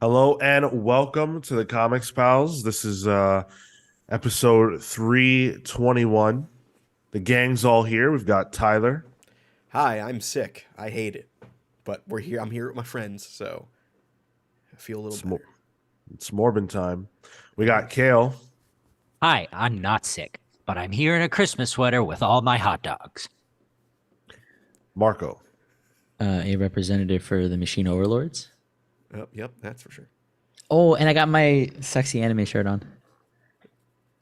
Hello and welcome to the Comics Pals. This is episode 321. The gang's all here. We've got Tyler, Hi, I'm sick. I hate it. But we're here. I'm here with my friends, so I feel a little it's, Mo- better. it's Morbin time. We got Kale, Hi, I'm not sick, but I'm here in a Christmas sweater with all my hot dogs. Marco, A representative for the Machine Overlords. Yep, that's for sure. Oh, and I got my sexy anime shirt on.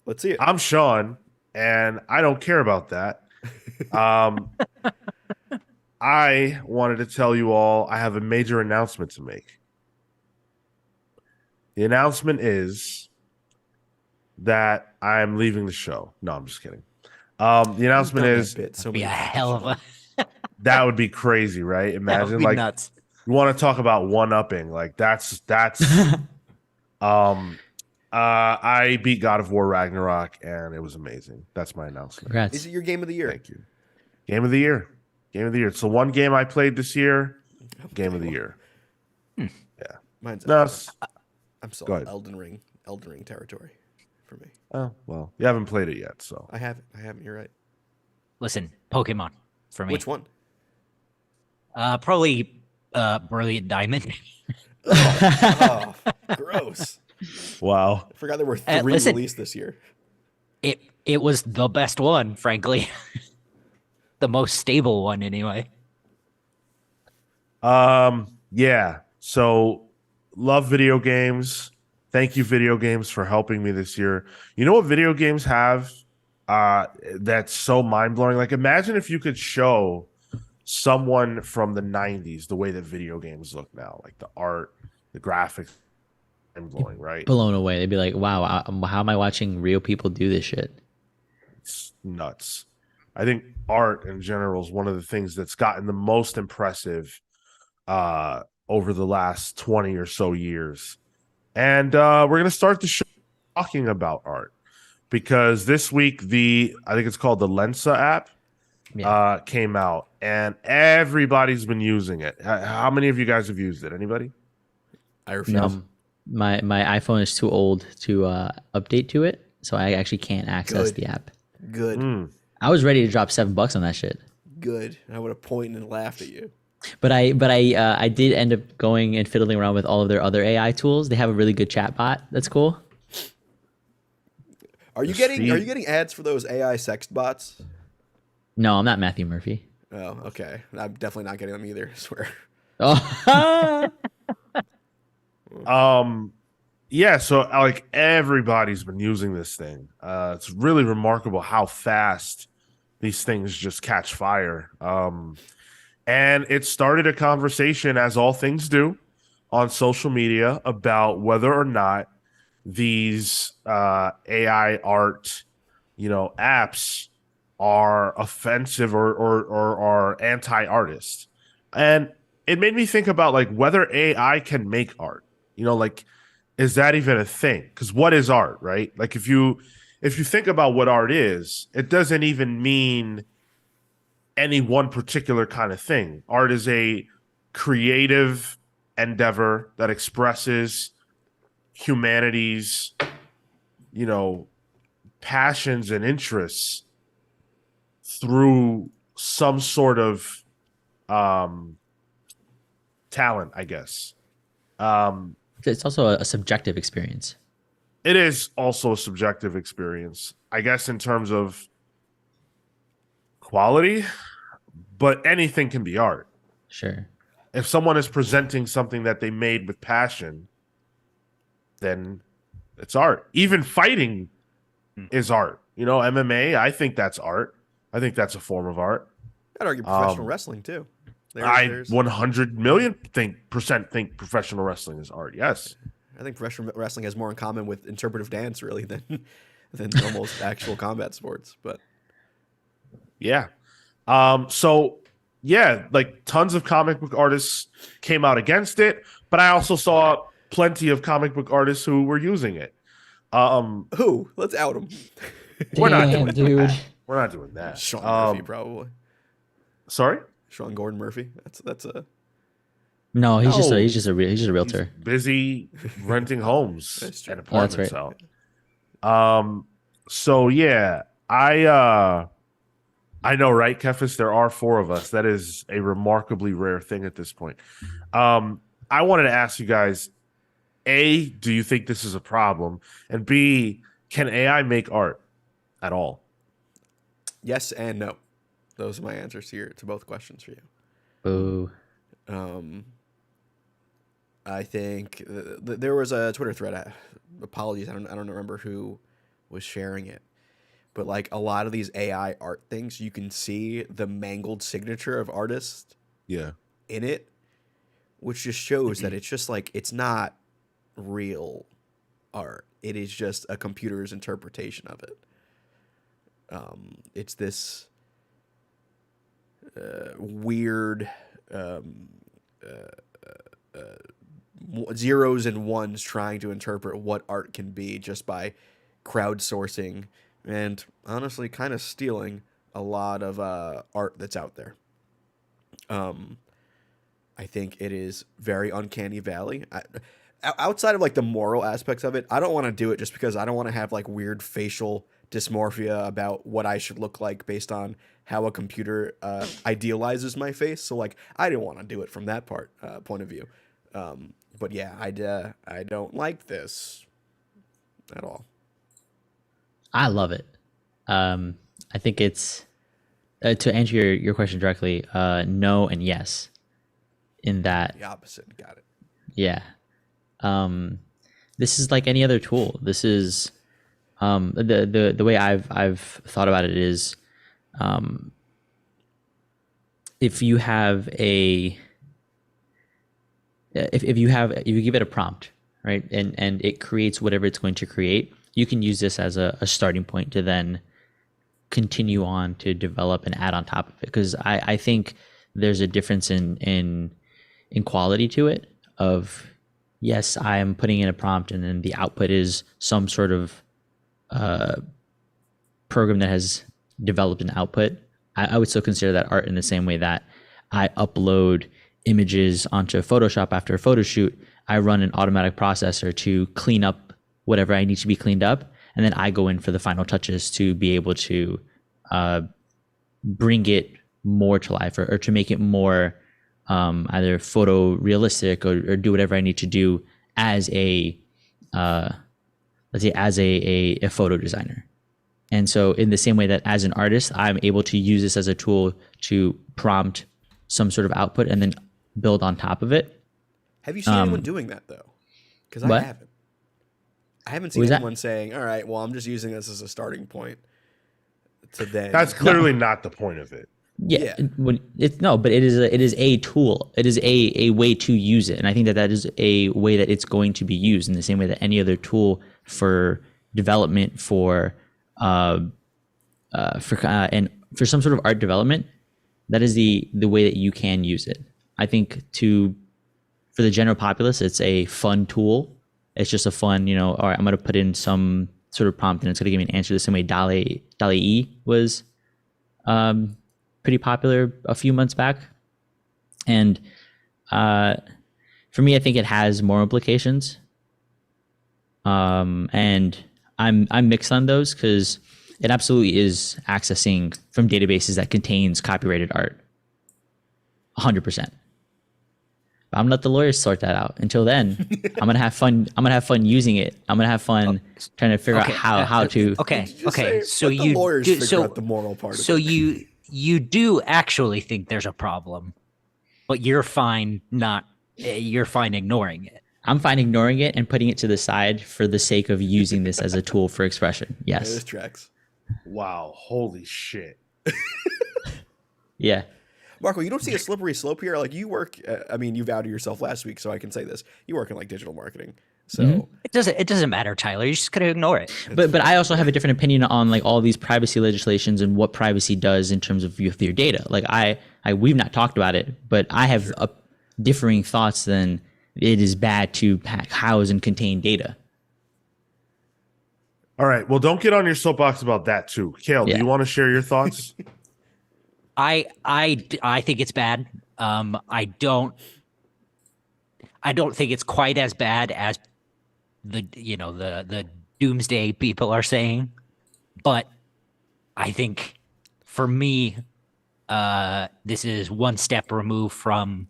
Let's see it. I'm Sean, and I don't care about that. Um, I wanted to tell you all I have a major announcement to make. The announcement is that I'm leaving the show. No, I'm just kidding. The announcement Done that is bit so Be many a times, hell of Sean. a that would be crazy, right? that Imagine would be like nuts. you want to talk about one upping. Like that's I beat God of War Ragnarok and it was amazing. That's my announcement. Is Congrats. it your game of the year? Thank you. Game of the year. Game of the year. It's the one game I played this year. Game of the well, year. Yeah. Mine's No, I'm still go ahead. Elden Ring territory for me. oh well, you haven't played it yet, so I haven't. You're right. Listen, Pokemon for me. Which one? Probably Brilliant Diamond. Oh, gross. wow. I forgot there were three listen. released this year. It was the best one, frankly. The most stable one, anyway. Yeah. So love video games. Thank you, video games, for helping me this year. You know what video games have that's so mind-blowing? Like imagine if you could show someone from the 90s the way that video games look now, like the art, the graphics, mind-blowing, right? Blown away. They'd be like, wow, how am I watching real people do this shit? It's nuts. I think art in general is one of the things that's gotten the most impressive over the last 20 or so years. And we're going to start the show talking about art because this week, I think it's called the Lensa app came out and everybody's been using it. How many of you guys have used it? Anybody? I refuse. No, my iPhone is too old to update to it, so I actually can't access Good. the app. Good. Mm. I was ready to drop $7 on that shit, Good. And I would have pointed and laughed at you. but I did end up going and fiddling around with all of their other AI tools. They have a really good chat bot. That's cool. Are you The getting speed- Are you getting ads for those AI sext bots? No, I'm not Matthew Murphy. Oh, okay. I'm definitely not getting them either. I swear. Oh, Yeah, so like everybody's been using this thing. It's really remarkable how fast these things just catch fire. And it started a conversation, as all things do, on social media about whether or not these AI art, apps are offensive or are anti-artist. And it made me think about like whether AI can make art. Like is that even a thing? Because what is art, right? Like if you think about what art is, it doesn't even mean any one particular kind of thing. Art is a creative endeavor that expresses humanity's, passions and interests through some sort of talent, I guess. it's also a subjective experience. It is also a subjective experience, I guess, in terms of quality, but anything can be art. Sure. If someone is presenting something that they made with passion, then it's art. Even fighting is art. MMA, I think that's art. I think that's a form of art. I'd argue professional Um, wrestling too. I 100 million percent think professional wrestling is art. Yes. I think professional wrestling has more in common with interpretive dance really than almost actual combat sports. But Yeah. So yeah, like tons of comic book artists came out against it, but I also saw plenty of comic book artists who were using it. who? Let's out him. We're not Damn, doing dude. that. We're not doing that. Sean Murphy, probably. Sorry? Sean Gordon Murphy. That's a No, he's just No. he's just a realtor. He's busy renting homes That's true. and Oh, that's apartments right. out. So yeah, I know, right, Kefis? There are four of us. That is a remarkably rare thing at this point. I wanted to ask you guys: A, do you think this is a problem? And B, can AI make art at all? Yes and no. Those are my answers here to both questions for you. Boo. Um, I think there was a Twitter thread. Apologies, I don't remember who was sharing it, but like a lot of these AI art things, you can see the mangled signature of artists Yeah. in it, which just shows that it's just like it's not real art. It is just a computer's interpretation of it. It's this weird zeros and ones trying to interpret what art can be just by crowdsourcing and honestly kind of stealing a lot of art that's out there. I think it is very uncanny valley. Outside of like the moral aspects of it, I don't want to do it just because I don't want to have like weird facial dysmorphia about what I should look like based on how a computer idealizes my face. So like I didn't want to do it from that point of view. But yeah, I don't like this at all. I love it. I think it's to answer your question directly. No and yes. In that, The opposite. Got it. yeah. This is like any other tool. This is the way I've thought about it is, if you have a if you give it a prompt, right, and it creates whatever it's going to create, you can use this as a starting point to then continue on to develop and add on top of it. Because I think there's a difference in quality to it. Of yes, I am putting in a prompt and then the output is some sort of program that has developed an output. I would still consider that art in the same way that I upload images onto Photoshop after a photo shoot. I run an automatic processor to clean up whatever I need to be cleaned up, and then I go in for the final touches to be able to bring it more to life, or to make it more either photorealistic, or do whatever I need to do as a let's say as a photo designer. And so in the same way that as an artist, I'm able to use this as a tool to prompt some sort of output and then build on top of it. Have you seen anyone doing that though? Because I what? haven't. I haven't seen Was that- anyone saying, "All right, well, I'm just using this as a starting point." To then That's clearly not the point of it. Yeah, Yeah. but it is a tool. It is a way to use it, and I think that is a way that it's going to be used in the same way that any other tool for development, for and for some sort of art development, that is the way that you can use it. I think for the general populace, it's a fun tool. It's just a fun, all right, I'm going to put in some sort of prompt and it's going to give me an answer the same way DALL-E was pretty popular a few months back. And for me, I think it has more implications. And I'm mixed on those, because it absolutely is accessing from databases that contains copyrighted art, 100%. But I'm gonna let the lawyers sort that out. Until then, I'm gonna have fun. I'm gonna have fun using it. I'm gonna have fun trying to figure out how to. Okay, Just okay. say, So let the you lawyers do, figure so out the moral part of so it. you do actually think there's a problem, but you're fine ignoring it. I'm fine ignoring it and putting it to the side for the sake of using this as a tool for expression. Yeah, this Yes. tracks. Wow, holy shit. Yeah. Marco, you don't see a slippery slope here. Like you work. I mean, you vowed to yourself last week, so I can say this. You work in like digital marketing, so It doesn't matter, Tyler. You're just gonna ignore it. But I also have a different opinion on like all these privacy legislations and what privacy does in terms of your data. Like we've not talked about it, but I have differing thoughts than it is bad to house and contain data. All right. Well, don't get on your soapbox about that too. Kale, do Yeah. you want to share your thoughts? I think it's bad. I don't I don't think it's quite as bad as the doomsday people are saying, but I think for me, this is one step removed from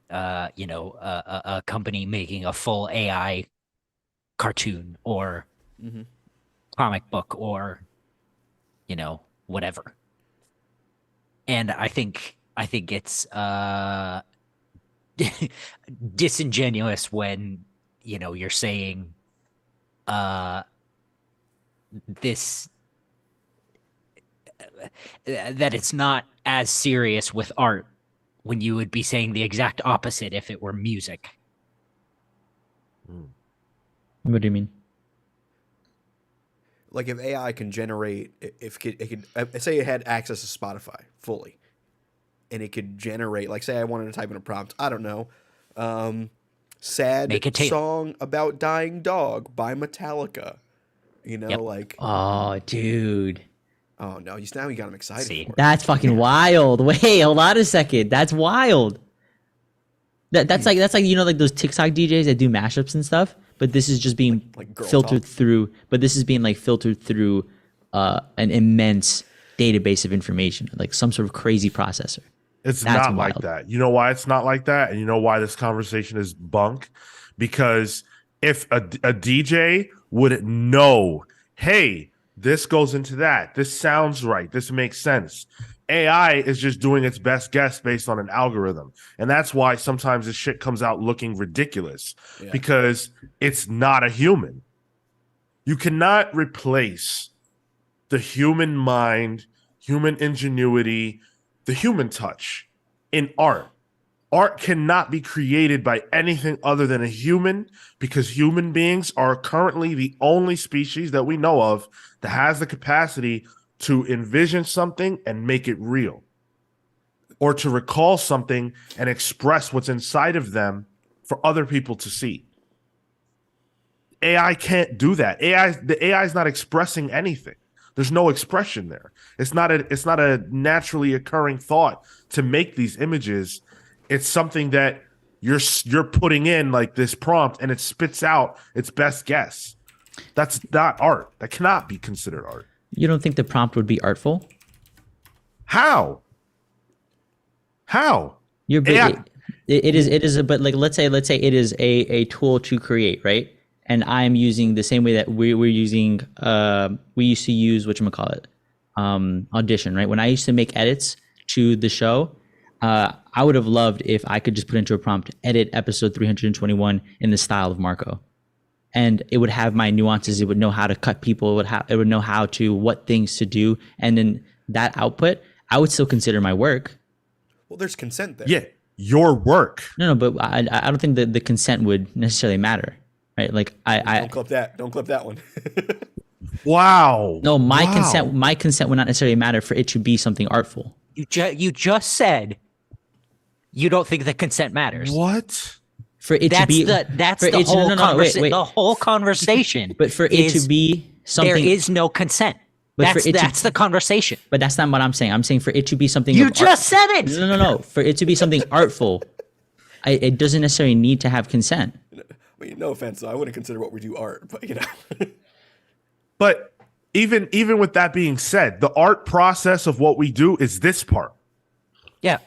a company making a full AI cartoon or comic book or whatever. And I think it's disingenuous when you're saying this that it's not as serious with art when you would be saying the exact opposite if it were music. What do you mean? Like if AI can generate, if it could say it had access to Spotify fully, and it could generate, like say I wanted to type in a prompt, I don't know, sad Make a tape. song about dying dog by Metallica, Yep. like, Oh, dude. oh no, now you got him excited. See, for it. That's fucking wild. Wait, hold on a second. That's wild. That's like like those TikTok DJs that do mashups and stuff, but this is just being like girl filtered talk. through. But this is being like filtered through an immense database of information, like some sort of crazy processor. It's That's not like wild. that. You know why it's not like that? And you know why this conversation is bunk? Because if a DJ would know, hey, this goes into that, this sounds right, this makes sense. AI is just doing its best guess based on an algorithm. And that's why sometimes this shit comes out looking ridiculous because it's not a human. You cannot replace the human mind, human ingenuity, the human touch in art. Art cannot be created by anything other than a human because human beings are currently the only species that we know of that has the capacity to envision something and make it real, or to recall something and express what's inside of them for other people to see. AI can't do that. The AI is not expressing anything. There's no expression there. It's not a naturally occurring thought to make these images. It's something that you're putting in like this prompt and it spits out its best guess. That's not art. That cannot be considered art. You don't think the prompt would be artful? How? You're AI it is but like let's say it is a tool to create, right? And I'm using the same way that we're using we used to use whatchamacallit, Audition, right? When I used to make edits to the show, I would have loved if I could just put into a prompt, edit episode 321 in the style of Marco. And it would have my nuances. It would know how to cut people. It would know what things to do. And then that output, I would still consider my work. Well, there's consent there. Yeah, your work. No, but I don't think that the consent would necessarily matter, right? Like Don't clip that. Don't clip that one. Wow. No, my Wow. consent would not necessarily matter for it to be something artful. you just said you don't think the consent matters. What? For it to be That's for the it to- whole no, no, no, wait, wait. the whole conversation. But for it to be something, there is no consent. But for That's the conversation. But that's not what I'm saying. I'm saying for it to be something. You of just said it. No. For it to be something artful, it doesn't necessarily need to have consent. I mean, no offense, though, I wouldn't consider what we do art, but But even with that being said, the art process of what we do is this part. Yeah.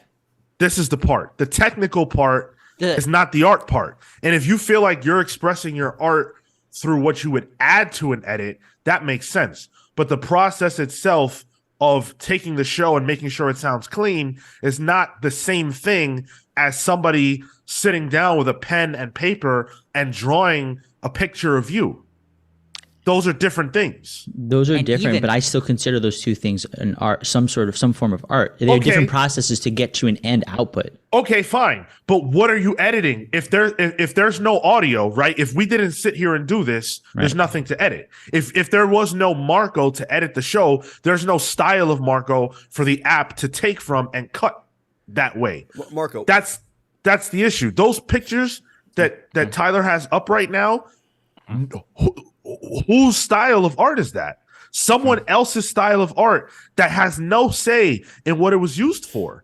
This is the part. The technical part is not the art part. And if you feel like you're expressing your art through what you would add to an edit, that makes sense. But the process itself of taking the show and making sure it sounds clean is not the same thing as somebody sitting down with a pen and paper and drawing a picture of you. Those are different things. Those are And different, even- but I still consider those two things an art, some form of art. They're Okay. different processes to get to an end output. Okay, fine. But what are you editing? If there's no audio, right? If we didn't sit here and do this, there's Right. nothing to edit. If there was no Marco to edit the show, there's no style of Marco for the app to take from and cut that way. Marco, That's the issue. Those pictures that Tyler has up right now, whose style of art is that? Someone else's style of art that has no say in what it was used for.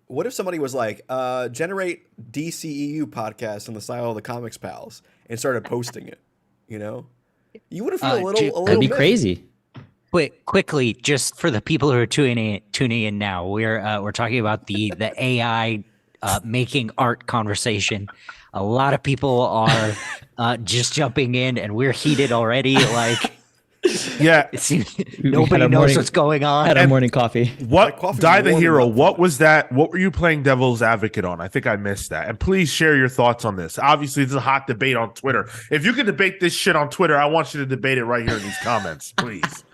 What if somebody was like, generate DCEU podcast in the style of the Comics Pals and started posting it? You know, you would have feel a little. That'd be miffed. crazy. Quickly, just for the people who are tuning in now, we're talking about the AI making art conversation. A lot of people are just jumping in, and we're heated already. Like, Yeah. it seems We nobody had knows our morning- what's going on. Had our morning coffee. What coffee Die the warming Hero? up for What that. was that? What were you playing devil's advocate on? I think I missed that. And please share your thoughts on this. Obviously, this is a hot debate on Twitter. If you can debate this shit on Twitter, I want you to debate it right here in these comments, please.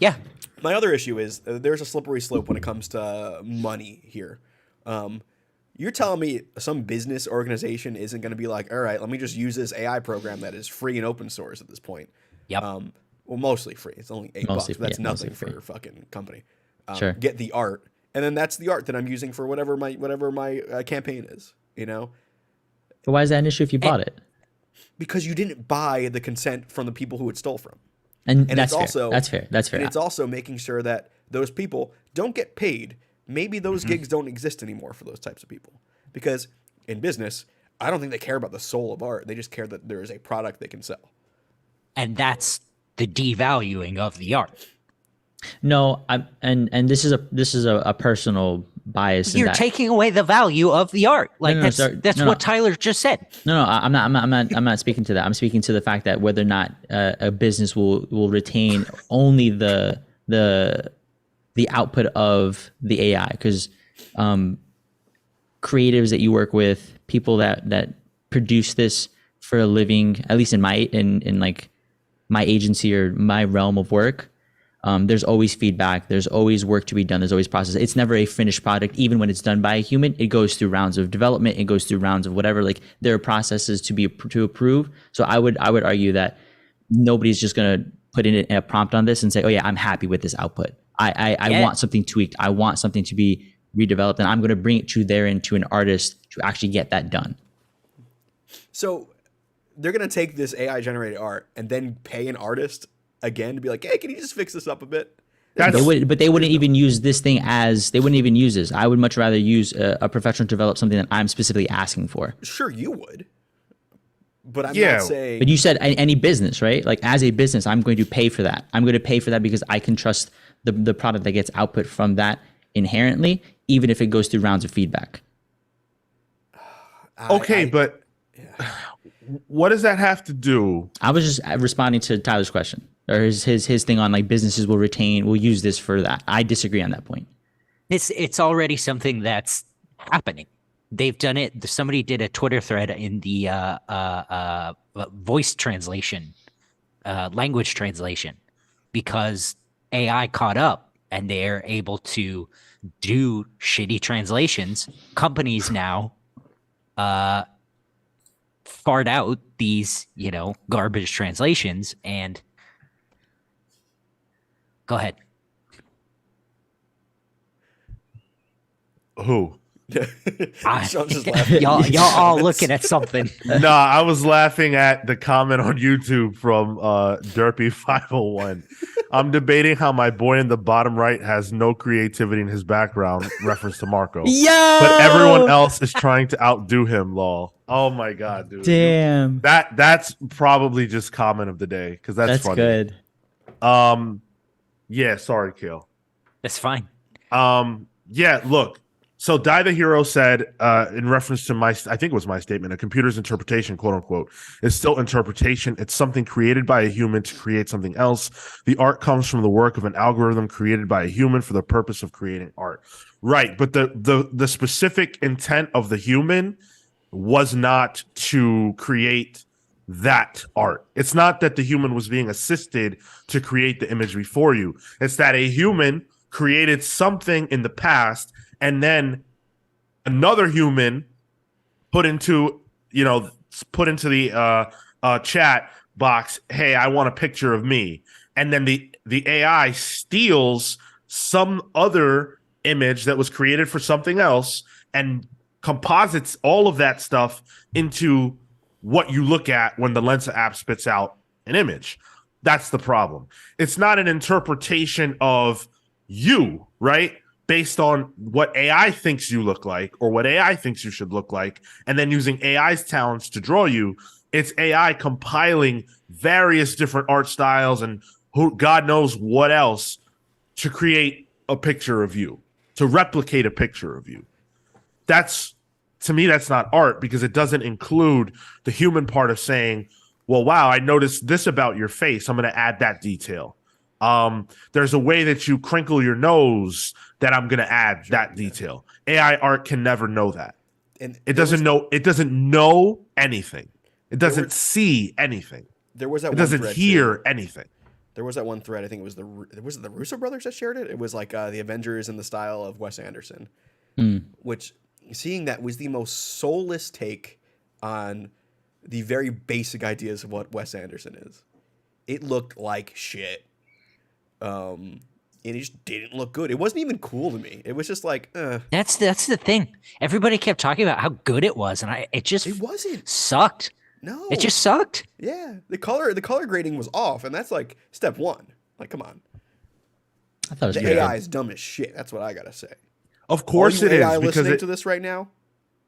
Yeah, My other issue is there's a slippery slope when it comes to money here. You're telling me some business organization isn't going to be like, all right, let me just use this AI program that is free and open source at this point. Yep. Well, mostly free. It's only $8. Mostly- But that's yeah, mostly nothing for free. a fucking company. Sure. Get the art, and then that's the art that I'm using for whatever my campaign is. You know, But why is that an issue if you bought it? because you didn't buy the consent from the people who it stole from. And And that's it's fair. also That's fair. That's fair. And it's also making sure that those people don't get paid. Maybe those gigs don't exist anymore for those types of people. Because in business, I don't think they care about the soul of art. They just care that there is a product they can sell. and that's the devaluing of the art. No, and this is a personal bias. in You're that- taking away the value of the art. Like no, that's sorry. that's No, what no. Tyler just said. No, I'm not speaking to that. I'm speaking to the fact that whether or not a business will retain only the output of the AI, because creatives that you work with, people that produce this for a living, at least in like my agency or my realm of work, there's always feedback. There's always work to be done. There's always process. It's never a finished product. Even when it's done by a human, it goes through rounds of development. It goes through rounds of whatever. Like there are processes to approve. So I would argue that nobody's just gonna put in a prompt on this and say, oh yeah, I'm happy with this output. I Yeah. want something tweaked. I want something to be redeveloped, and I'm gonna bring it to an artist to actually get that done. So they're going to take this AI generated art and then pay an artist again to be like, hey, can you just fix this up a bit? That's They wouldn't even use this thing they wouldn't even use this. I would much rather use a professional to develop something that I'm specifically asking for. Sure, you would. But I'm Yeah, not saying. But you said any business, right? Like as a business, I'm going to pay for that. I'm going to pay for that because I can trust the product that gets output from that inherently, even if it goes through rounds of feedback. okay, but what does that have to do? I was just responding to Tyler's question or his thing on like businesses will use this for that. I disagree on that point. It's already something that's happening. They've done it. Somebody did a Twitter thread in the voice translation, language translation, because AI caught up and they're able to do shitty translations. Companies now fart out these, garbage translations and go ahead. Who? Sean's just laughing. y'all all looking at something. No, I was laughing at the comment on YouTube from Derpy501. I'm debating how my boy in the bottom right has no creativity in his background, reference to Marco. Yo! But everyone else is trying to outdo him, lol. Oh my god, dude. Damn. That's probably just comment of the day, because that's funny. Good. Yeah, sorry, Kale. That's fine. Yeah, look. So Die the Hero said, in reference to I think it was my statement, a computer's interpretation, quote unquote, is still interpretation. It's something created by a human to create something else. The art comes from the work of an algorithm created by a human for the purpose of creating art. Right, but the specific intent of the human was not to create that art. It's not that the human was being assisted to create the imagery for you. It's that a human created something in the past, and then another human put into the chat box, hey, I want a picture of me. And then the AI steals some other image that was created for something else and composites all of that stuff into what you look at when the Lensa app spits out an image. That's the problem. It's not an interpretation of you, right? based on what AI thinks you look like or what AI thinks you should look like, and then using AI's talents to draw you. It's AI compiling various different art styles and who God knows what else to create a picture of you, to replicate a picture of you. That's, to me, that's not art, because it doesn't include the human part of saying, well, wow, I noticed this about your face, I'm going to add that detail. There's a way that you crinkle your nose that I'm going to add that detail. AI art can never know that. And it doesn't know anything. It doesn't see anything. There was that. It doesn't hear anything. There was that one thread. I think it was the Russo brothers that shared it. It was like the Avengers in the style of Wes Anderson, which seeing that was the most soulless take on the very basic ideas of what Wes Anderson is. It looked like shit. And it just didn't look good. It wasn't even cool to me. It was just like, That's the thing. Everybody kept talking about how good it was, and it wasn't. sucked. No, It just sucked. yeah. The color grading was off, and that's like step one. Like, come on. I thought it was The good. AI is dumb as shit. That's what I gotta say. Of course All it you is, AI because listening to this right now,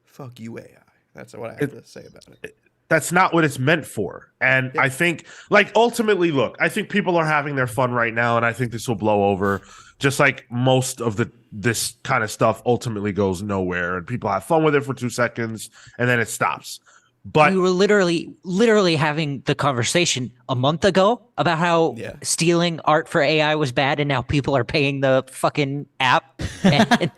fuck you, AI. That's what I have to say about it. that's not what it's meant for. And I think, like, ultimately, look, I think people are having their fun right now, and I think this will blow over. Just like most of this kind of stuff ultimately goes nowhere, and people have fun with it for 2 seconds, and then it stops. But We were literally having the conversation a month ago about how stealing art for AI was bad, and now people are paying the fucking app. And,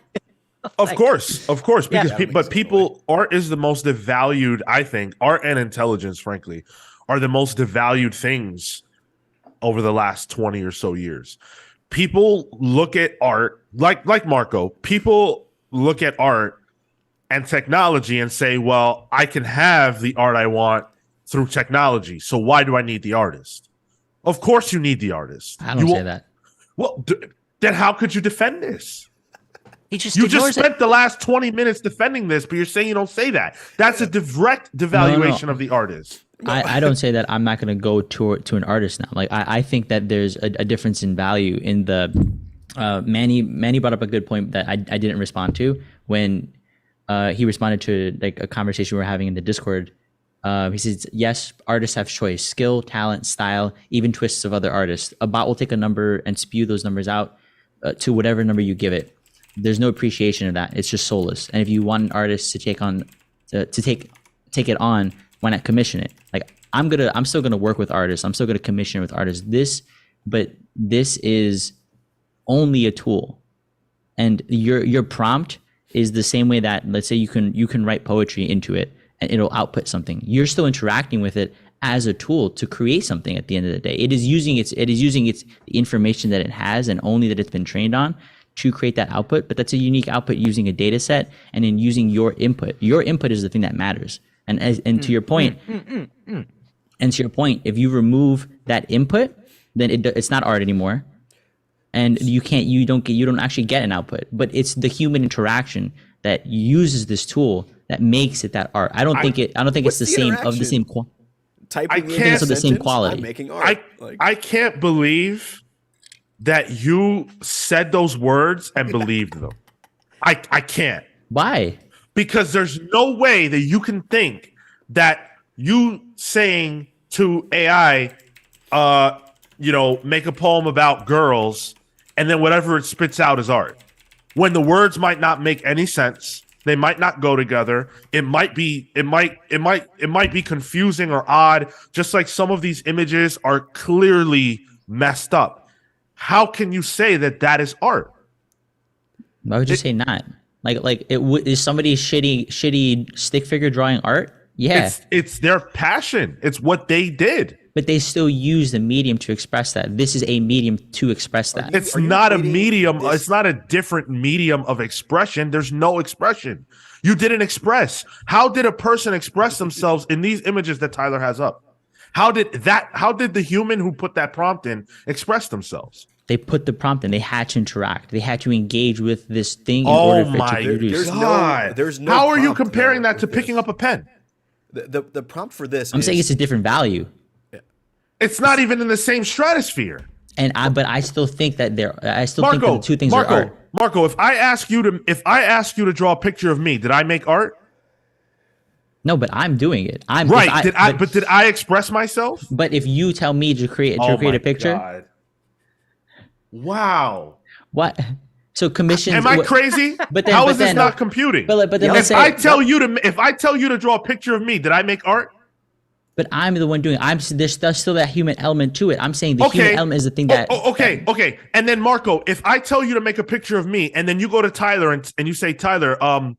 Of course, because Yeah. art is the most devalued. I think art and intelligence, frankly, are the most devalued things over the last 20 or so years. People look at art like Marco. People look at art and technology and say, well, I can have the art I want through technology. So why do I need the artist? Of course you need the artist. I don't say that. Well, then how could you defend this? he just You just ignores spent it. the last 20 minutes defending this, but you're saying you don't say that. That's a direct devaluation of the artist. I don't say that. I'm not going to go to an artist now. Like I think that there's a difference in value in the Manny brought up a good point that I didn't respond to when he responded to like a conversation we were having in the Discord. He says, yes, artists have choice, skill, talent, style, even twists of other artists. A bot will take a number and spew those numbers out to whatever number you give it. There's no appreciation of that. It's just soulless. And if you want an artist to take it on, why not commission it? Like I'm still gonna work with artists. I'm still gonna commission with artists. But this is only a tool, and your prompt is the same way that, let's say, you can write poetry into it and it'll output something. You're still interacting with it as a tool to create something. At the end of the day, it is using its the information that it has and only that it's been trained on to create that output. But that's a unique output using a data set and in using your input. Your input is the thing that matters. And to your point, if you remove that input, then it's not art anymore, and you don't actually get an output. But it's the human interaction that uses this tool that makes it that art. I don't think it's the same of the same quality. Typing I can't- in the same sentence, quality. I'm making art. I can't believe that you said those words and believed them. I can't. Why? Because there's no way that you can think that you saying to AI, make a poem about girls, and then whatever it spits out is art. When the words might not make any sense, they might not go together. It might be confusing or odd. Just like some of these images are clearly messed up. How can you say that is art? Why would you say not? Is somebody shitty stick figure drawing art? Yeah, It's their passion. It's what they did. but they still use the medium to express that. This is a medium to express that. It's Are you not a equating medium. this- It's not a different medium of expression. There's no expression. You didn't express. How did a person express themselves in these images that Tyler has up? How did the human who put that prompt in express themselves? They put the prompt in. They had to interact. They had to engage with this thing in Oh order for it to my produce. God. there's no How are you prompt, comparing though, that to with picking this. up a pen? The prompt for this? I'm saying it's a different value. It's not even in the same stratosphere. But I still think that think that the two things are art. Marco, if I ask you to draw a picture of me, did I make art? No, but I'm doing it. I'm Right. Did I express myself? But if you tell me to create a picture, God. Wow. what? So commissions. Am I crazy? But how is this not computing? But then let's if say I tell you to draw a picture of me, did I make art? But I'm the one doing it. There's still that human element to it. I'm saying the human element is the thing that. Okay. And then Marco, if I tell you to make a picture of me, and then you go to Tyler and you say, Tyler, I'm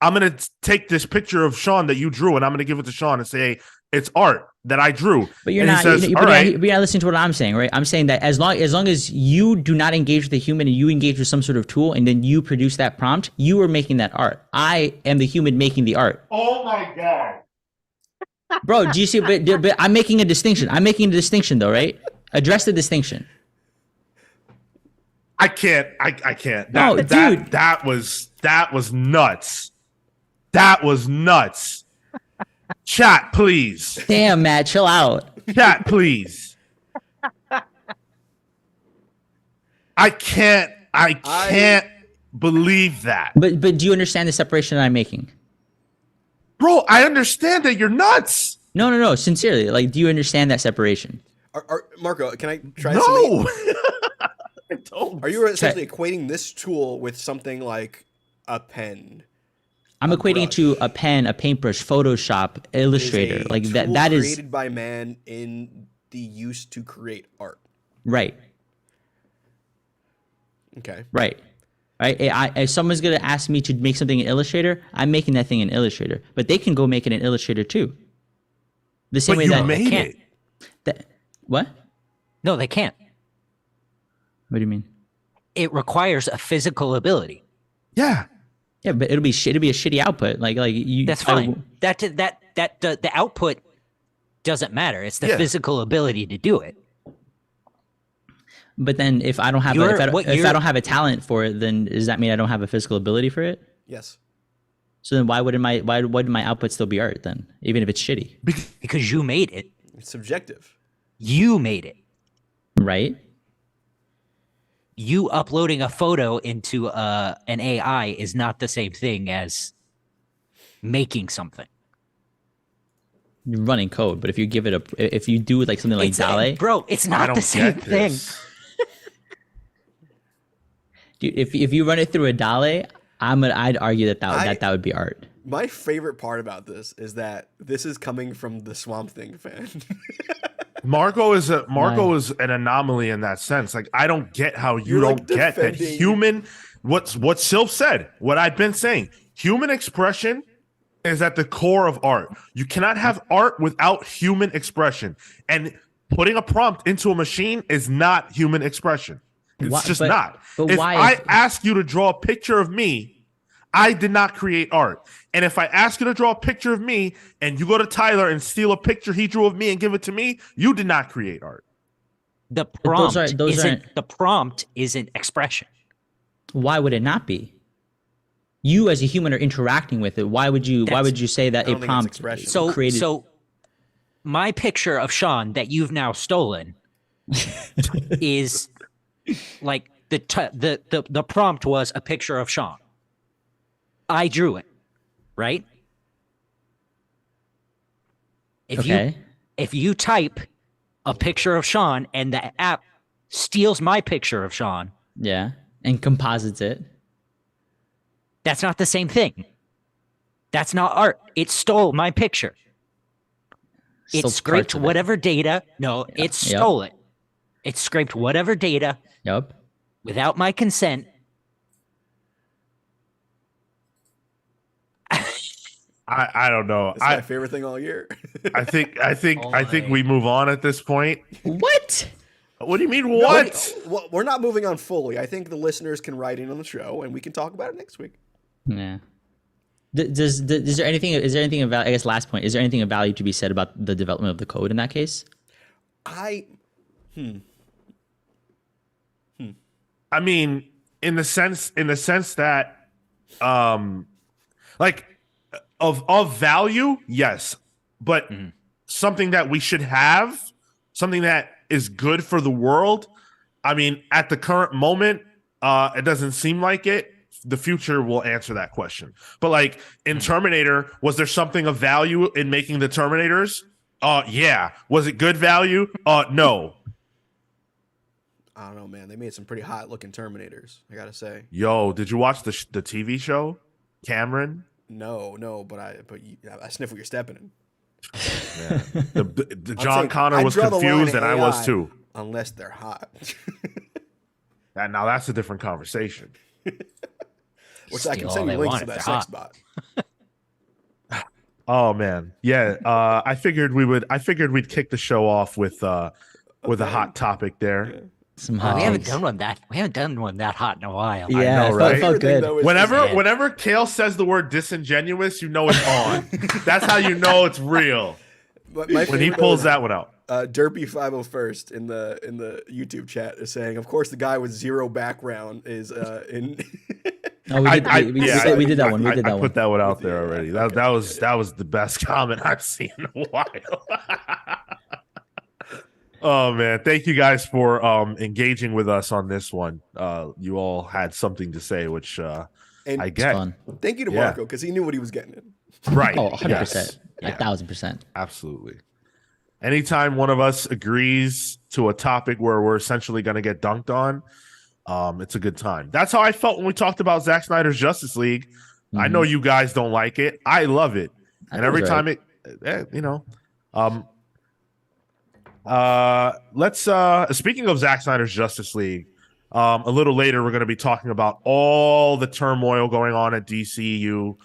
gonna take this picture of Sean that you drew, and I'm gonna give it to Sean and say, hey, it's art that I drew. But you're not. You're not listening to what I'm saying, right? I'm saying that as long as you do not engage with the human and you engage with some sort of tool, and then you produce that prompt, you are making that art. I am the human making the art. Oh my God. Bro, do you see? But I'm making a distinction. I'm making a distinction, though, right? Address the distinction. I can't. I can't. Dude. That was nuts. That was nuts. Chat, please. Damn, Matt, chill out. Chat, please. I can't believe that. But do you understand the separation that I'm making? Bro, I understand that you're nuts. No. Sincerely, like, do you understand that separation? Marco, can I try No. something? I don't. Are you essentially equating this tool with something like a pen? I'm equating it to a pen, a paintbrush, Photoshop, Illustrator, like that. That is created by man in the use to create art. Right. Okay. Right. If someone's gonna ask me to make something in Illustrator, I'm making that thing in Illustrator. But they can go make it in Illustrator too. The same way you that made it. What? No, they can't. What do you mean? It requires a physical ability. Yeah. Yeah, but it'll be a shitty output. Like you. That's fine. The output doesn't matter. It's the physical ability to do it. But then, if I don't have if I don't have a talent for it, then does that mean I don't have a physical ability for it? Yes. So then, why wouldn't my output still be art then, even if it's shitty? Because you made it. It's subjective. You made it. Right. You uploading a photo into an AI is not the same thing as making something. You're running code, but if you give it if you do like something like DALL-E, bro, it's not the same thing. Dude, if you run it through a DALL-E, I'd argue that would be art. My favorite part about this is that this is coming from the Swamp Thing fan. Marco is an anomaly in that sense. Like, I don't get how you don't get that human. What Sylph said, what I've been saying, human expression is at the core of art. You cannot have art without human expression, and putting a prompt into a machine is not human expression. It's not. But if I ask you to draw a picture of me, I did not create art. And if I ask you to draw a picture of me and you go to Tyler and steal a picture he drew of me and give it to me, you did not create art. The prompt isn't expression. Why would it not be? You as a human are interacting with it. Why would you say that a prompt created? So my picture of Sean that you've now stolen is like the prompt was a picture of Sean. I drew it, right? If you type a picture of Sean and the app steals my picture of Sean, and composites it, that's not the same thing. That's not art. It stole my picture. It scraped whatever data. No, it stole it. It scraped whatever data. Yep. Without my consent. I don't know. It's my favorite thing all year. I think we move on at this point. What? What do you mean? What? No, we're not moving on fully. I think the listeners can write in on the show and we can talk about it next week. Yeah. Is there anything about, I guess, last point, is there anything of value to be said about the development of the code in that case? I mean, in the sense that, like, of value, yes, but something that we should have, something that is good for the world. I mean, at the current moment, It doesn't seem like it. The future will answer that question. But like in Terminator, was there something of value in making the Terminators? Yeah. Was it good value? No. I don't know, man. They made some pretty hot looking Terminators, I gotta say. Yo, did you watch the TV show, Cameron? No, but I sniff what you're stepping in. Yeah. The I'm John saying, Connor I was draw the line confused, at and I was AI too. Unless they're hot. And now that's a different conversation. Which I can Steal all send you they links want to if that they're sex hot. bot. Oh man, yeah. I figured we'd kick the show off with a hot topic there. Some We hot haven't takes. done one that hot in a while. Yeah, know, it right? felt Favorite thing, good. though, is- Whenever Kale says the word disingenuous, you know it's on. That's how you know it's real. But my When he favorite, pulls though, that one out. Derpy501st in the YouTube chat is saying, of course, the guy with zero background is in. No, we did that one. We did that I one. put that one out there Yeah, already. okay. That was the best comment I've seen in a while. Oh man, thank you guys for engaging with us on this one. You all had something to say, which And I It's get. fun. thank you to Yeah. Marco because he knew what he was getting in. Right. Oh, 100%. Yes. Yeah. 1,000%. Absolutely. Anytime one of us agrees to a topic where we're essentially going to get dunked on, it's a good time. That's how I felt when we talked about Zack Snyder's Justice League. I know you guys don't like it. I love it. I And think every it's time let's speaking of Zack Snyder's Justice League, a little later we're going to be talking about all the turmoil going on at DCEU.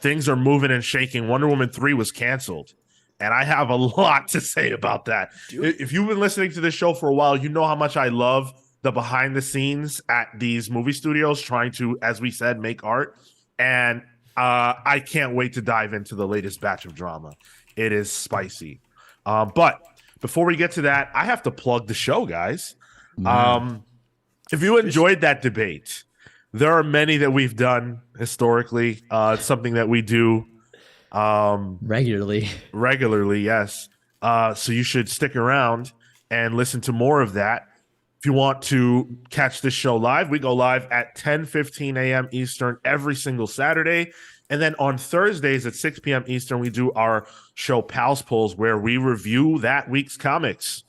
Things are moving and shaking. Wonder Woman 3 was canceled. And I have a lot to say about that. Dude. If you've been listening to this show for a while, you know how much I love the behind the scenes at these movie studios trying to, as we said, make art. And I can't wait to dive into the latest batch of drama. It is spicy. But before we get to that, I have to plug the show, guys. If you enjoyed that debate, there are many that we've done historically. It's something that we do Regularly. regularly, yes. So you should stick around and listen to more of that. If you want to catch this show live, we go live at 10:15 a.m. Eastern every single Saturday. And then on Thursdays at 6 p.m. Eastern, we do our show Pals Polls where we review that week's comics.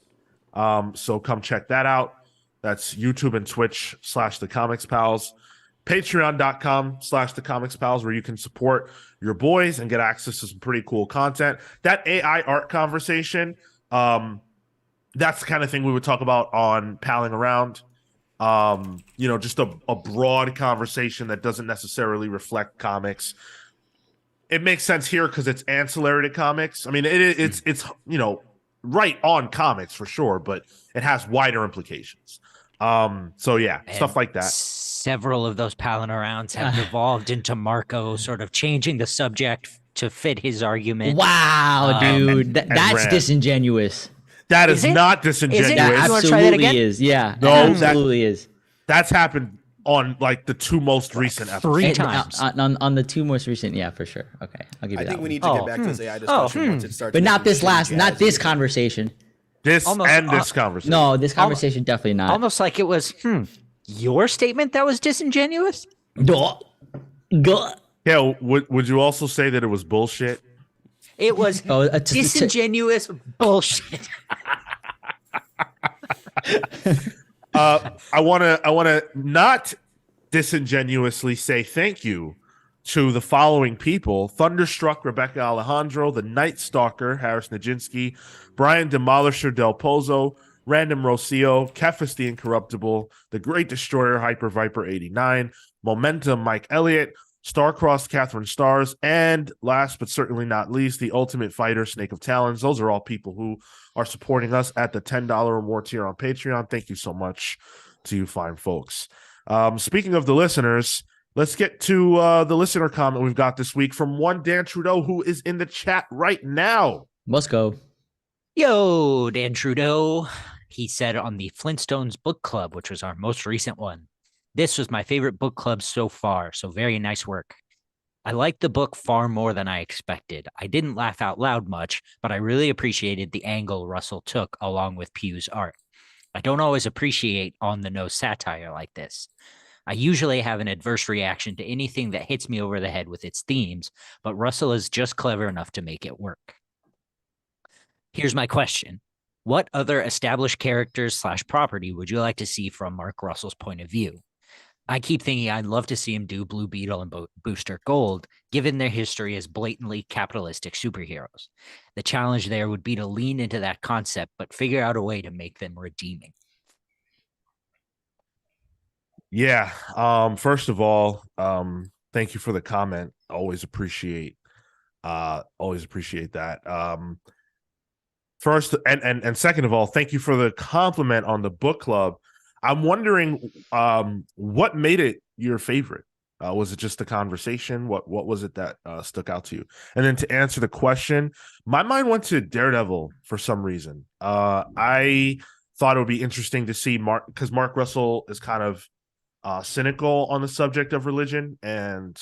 So come check that out. That's YouTube and Twitch /The Comics Pals. Patreon.com/The Comics Pals, where you can support your boys and get access to some pretty cool content. That AI art conversation, that's the kind of thing we would talk about on Palling Around. Just a broad conversation that doesn't necessarily reflect comics. It makes sense here because it's ancillary to comics. I mean, it's right on comics for sure, but it has wider implications. So yeah, stuff like that. Several of those palin arounds have evolved into Marco sort of changing the subject to fit his argument. Wow, dude. That's Rand. disingenuous. That Is is it? not disingenuous. Is it? That You wanna try that absolutely again? is. Yeah. No, that that- absolutely is. That's happened on like the two most recent episodes. Three And, times. on the two most recent, yeah, for sure. Okay, I'll give you I that think we one. need to Oh, get back to this AI discussion once it starts. But not making this shitty not jazz this music. conversation. This Almost- and this conversation. No, this conversation definitely not. Almost like it was your statement that was disingenuous. Duh. Duh. Yeah, would you also say that it was bullshit? It was Oh, disingenuous bullshit. I wanna not disingenuously say thank you to the following people: Thunderstruck Rebecca Alejandro, the Night Stalker Harris Nijinsky, Brian Demolisher Del Pozo, Random Rocio, Kefis the Incorruptible, the Great Destroyer Hyper Viper 89, Momentum Mike Elliott, Starcrossed Catherine Stars, and last but certainly not least, the Ultimate Fighter Snake of Talons. Those are all people who are supporting us at the $10 or more tier on Patreon. Thank you so much to you fine folks. Speaking of the listeners, let's get to the listener comment we've got this week from one Dan Trudeau, who is in the chat right now. Let's go. Yo, Dan Trudeau. He said on the Flintstones book club, which was our most recent one, "This was my favorite book club so far, so very nice work. I liked the book far more than I expected. I didn't laugh out loud much, but I really appreciated the angle Russell took along with Pugh's art. I don't always appreciate on the nose satire like this. I usually have an adverse reaction to anything that hits me over the head with its themes, but Russell is just clever enough to make it work. Here's my question. What other established characters / property would you like to see from Mark Russell's point of view? I keep thinking I'd love to see him do Blue Beetle and Booster Gold, given their history as blatantly capitalistic superheroes. The challenge there would be to lean into that concept, but figure out a way to make them redeeming. Yeah. First of all, thank you for the comment. Always appreciate that. First and second of all, thank you for the compliment on the book club. I'm wondering what made it your favorite? Was it just the conversation? What was it that stuck out to you? And then to answer the question, my mind went to Daredevil for some reason. I thought it would be interesting to see because Mark Russell is kind of cynical on the subject of religion and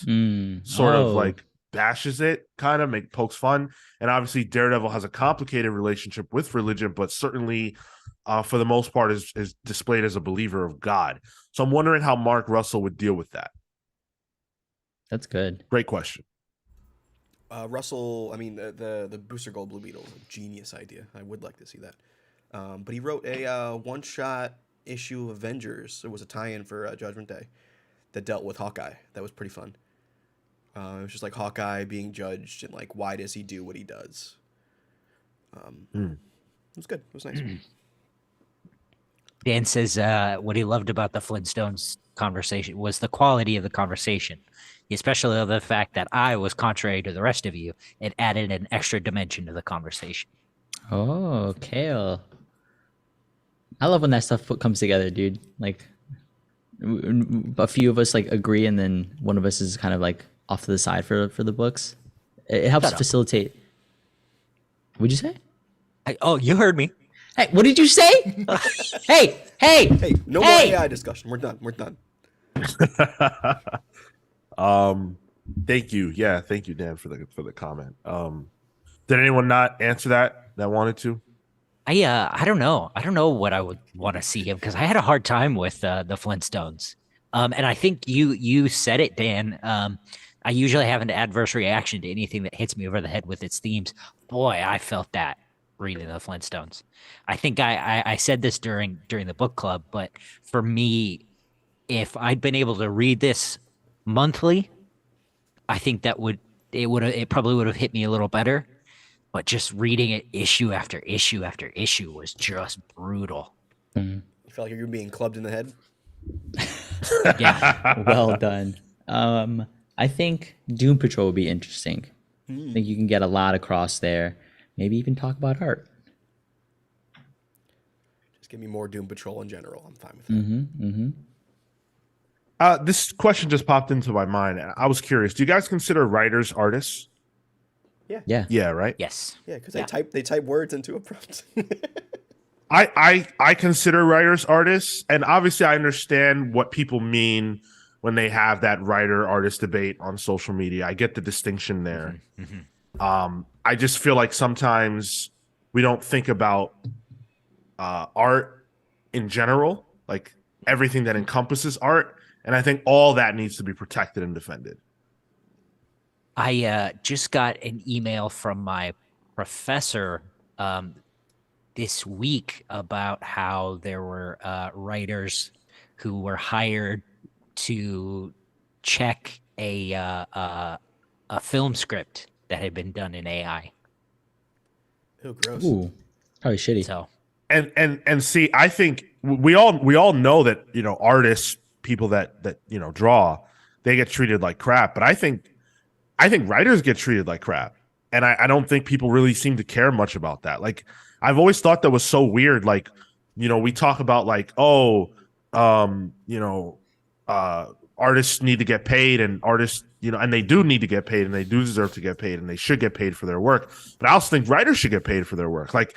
sort of like bashes it, kind of pokes fun. And obviously Daredevil has a complicated relationship with religion, but certainly for the most part is displayed as a believer of God. So I'm wondering how Mark Russell would deal with that. That's good. Great question. Russell, I mean, the Booster Gold Blue Beetle is a genius idea. I would like to see that. But he wrote a one-shot issue of Avengers. It was a tie-in for Judgment Day that dealt with Hawkeye. That was pretty fun. It was just like Hawkeye being judged and like, why does he do what he does? It was good. It was nice. Dan says what he loved about the Flintstones conversation was the quality of the conversation. He especially loved the fact that I was contrary to the rest of you. It added an extra dimension to the conversation. Oh, Kale. I love when that stuff comes together, dude. Like, a few of us like agree, and then one of us is kind of like off to the side for the books. It helps facilitate. What'd you say? Oh, you heard me. Hey, what did you say? Hey, no more AI discussion. We're done. Thank you. Yeah, thank you, Dan, for the comment. Did anyone not answer that wanted to? I don't know. I don't know what I would want to see him because I had a hard time with the Flintstones. And I think you said it, Dan. I usually have an adverse reaction to anything that hits me over the head with its themes. Boy, I felt that reading the Flintstones. I think I said this during the book club, but for me, if I'd been able to read this monthly, I think it probably would have hit me a little better. But just reading it issue after issue after issue was just brutal. You feel like you're being clubbed in the head? Yeah. Well done. I think Doom Patrol would be interesting. I think you can get a lot across there. Maybe even talk about art. Just give me more Doom Patrol in general. I'm fine with that. This question just popped into my mind. I was curious. Do you guys consider writers artists? Yeah. Yeah, right? Yes. Yeah, because they type words into a prompt. I consider writers artists, and obviously I understand what people mean when they have that writer artist debate on social media. I get the distinction there. I just feel like sometimes we don't think about art in general, like everything that encompasses art, and I think all that needs to be protected and defended. I just got an email from my professor this week about how there were writers who were hired to check a film script that had been done in AI. Oh, gross. Ooh, probably shitty. So, And see, I think we all know that, artists, people that draw, they get treated like crap. But I think writers get treated like crap. And I don't think people really seem to care much about that. Like, I've always thought that was so weird. Like, we talk about like, artists need to get paid, and artists, and they do need to get paid, and they do deserve to get paid, and they should get paid for their work. But I also think writers should get paid for their work. Like,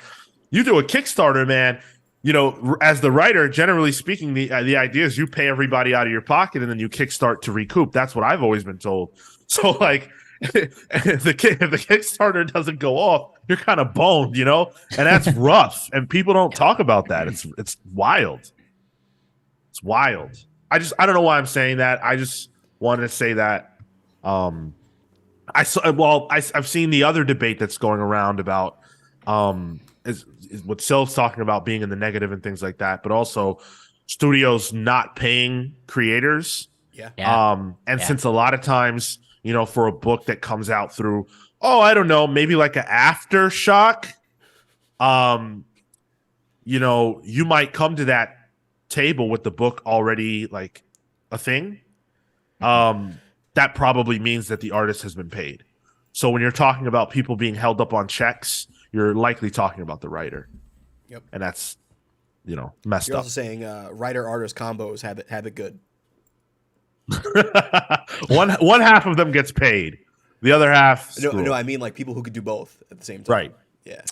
you do a Kickstarter, man, as the writer, generally speaking, the idea is you pay everybody out of your pocket and then you kickstart to recoup. That's what I've always been told. So like, if the Kickstarter doesn't go off, you're kind of boned, you know, and that's rough. And people don't talk about that. It's wild. It's wild. I don't know why I'm saying that. I just wanted to say that. I've seen the other debate that's going around about is what Syl's talking about being in the negative and things like that, but also studios not paying creators. Since a lot of times, you know, for a book that comes out through, I don't know, maybe like an aftershock, you know, you might come to that table with the book already like a thing. That probably means that the artist has been paid. So when you're talking about people being held up on checks, you're likely talking about the writer. Yep. And that's, you know, messed You're up. also saying writer-artist combos have it good. one half of them gets paid. The other half, no, I mean like people who could do both at the same time. Right.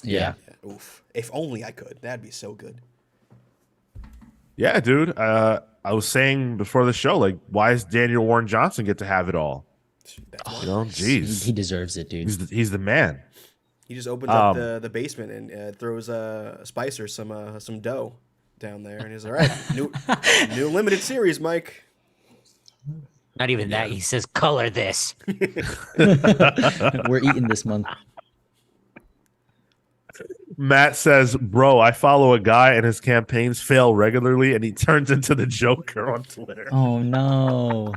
Yeah. Oof. If only I could. That'd be so good. Yeah, dude. I was saying before the show, like, why does Daniel Warren Johnson get to have it all? You know, jeez, He deserves it, dude. He's the man. He just opens up the basement and throws Spicer some dough down there, and he's all right. New limited series, Mike. Not even that. He says, "Color this." We're eating this month. Matt says, "Bro, I follow a guy and his campaigns fail regularly, and he turns into the Joker on Twitter." Oh no.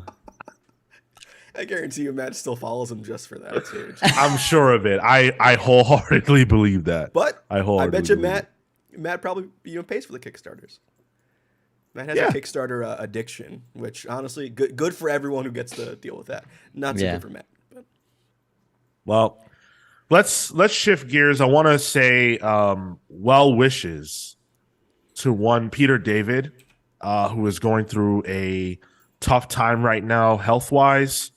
I guarantee you, Matt still follows him just for that too. I'm sure of it. I wholeheartedly believe that. But I bet you believe Matt probably pays for the Kickstarters. Matt has a Kickstarter addiction, which honestly, good for everyone who gets to deal with that. Not so good for Matt. But. Well, let's shift gears. I want to say well wishes to one Peter David, who is going through a tough time right now health wise.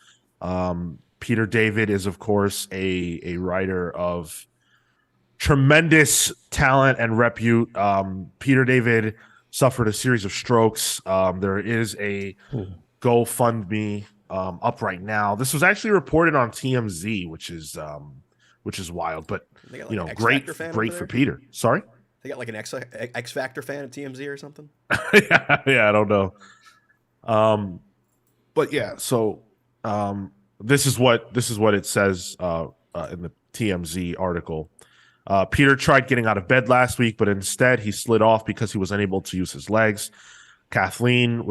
Peter David is, of course, a writer of tremendous talent and repute. Peter David suffered a series of strokes. There is a GoFundMe up right now. This was actually reported on TMZ, which is wild, but like you know, great for Peter. Sorry, they got like an X Factor fan at TMZ or something. yeah, I don't know. But yeah, so this is what it says in the TMZ article. Peter tried getting out of bed last week, but instead he slid off because he was unable to use his legs. Kathleen's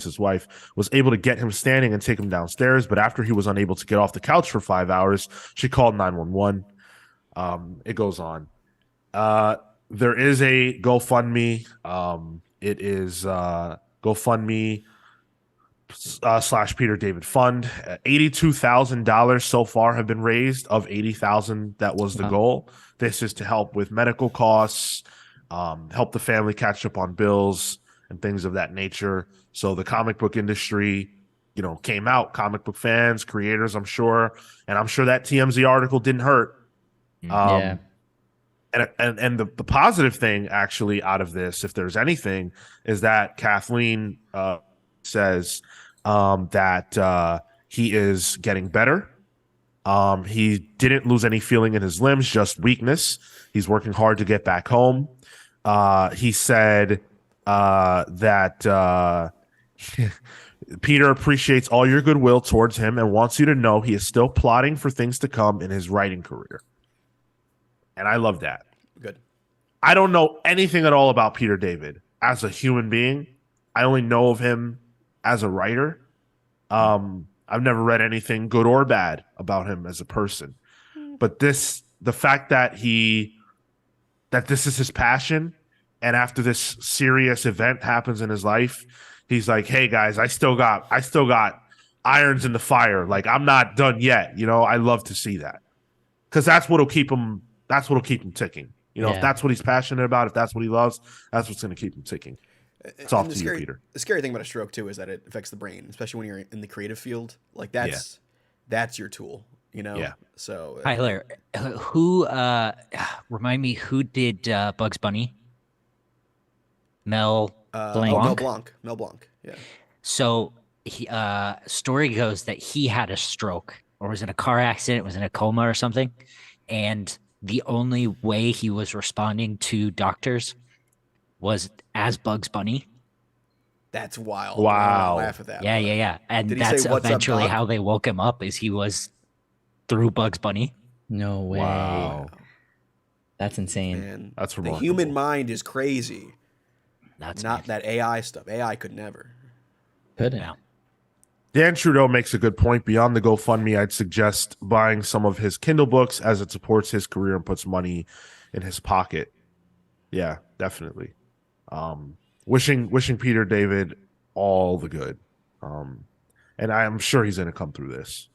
his wife, was able to get him standing and take him downstairs. But after he was unable to get off the couch for 5 hours, she called 911. It goes on. There is a GoFundMe. It is GoFundMe / Peter David Fund. $82,000 so far have been raised of 80,000 that was the goal. This is to help with medical costs, help the family catch up on bills and things of that nature. So the comic book industry, you know, came out, comic book fans, creators, I'm sure, and I'm sure that TMZ article didn't hurt. And the positive thing actually out of this, if there's anything, is that Kathleen says that he is getting better. He didn't lose any feeling in his limbs, just weakness. He's working hard to get back home. He said that Peter appreciates all your goodwill towards him and wants you to know he is still plotting for things to come in his writing career. And I love that. Good. I don't know anything at all about Peter David as a human being. I only know of him as a writer. I've never read anything good or bad about him as a person. But the fact that this is his passion, and after this serious event happens in his life, he's like, "Hey guys, I still got irons in the fire. Like, I'm not done yet." You know, I love to see that, because that's what'll keep him ticking. You know, if that's what he's passionate about, if that's what he loves, that's what's going to keep him ticking. It's off to you, Peter. The scary thing about a stroke too is that it affects the brain, especially when you're in the creative field. Like that's your tool, you know. Yeah. So Tyler, who remind me who did Bugs Bunny? Mel Blanc. Mel Blanc. Yeah. So story goes that he had a stroke or was in a car accident, was in a coma or something, and the only way he was responding to doctors was as Bugs Bunny. That's wild. I don't want to Wow. laugh at that. Yeah, but yeah, yeah. And Did he say, that's "What's up, eventually doc?" how they woke him up is he was through Bugs Bunny. No way. Wow. That's insane. Man, That's the remarkable. human mind is crazy. That's Not that AI stuff. AI could never. Couldn't. Yeah. Dan Trudeau makes a good point. Beyond the GoFundMe, I'd suggest buying some of his Kindle books as it supports his career and puts money in his pocket. Yeah, definitely. Wishing Peter David all the good. And I'm sure he's going to come through this.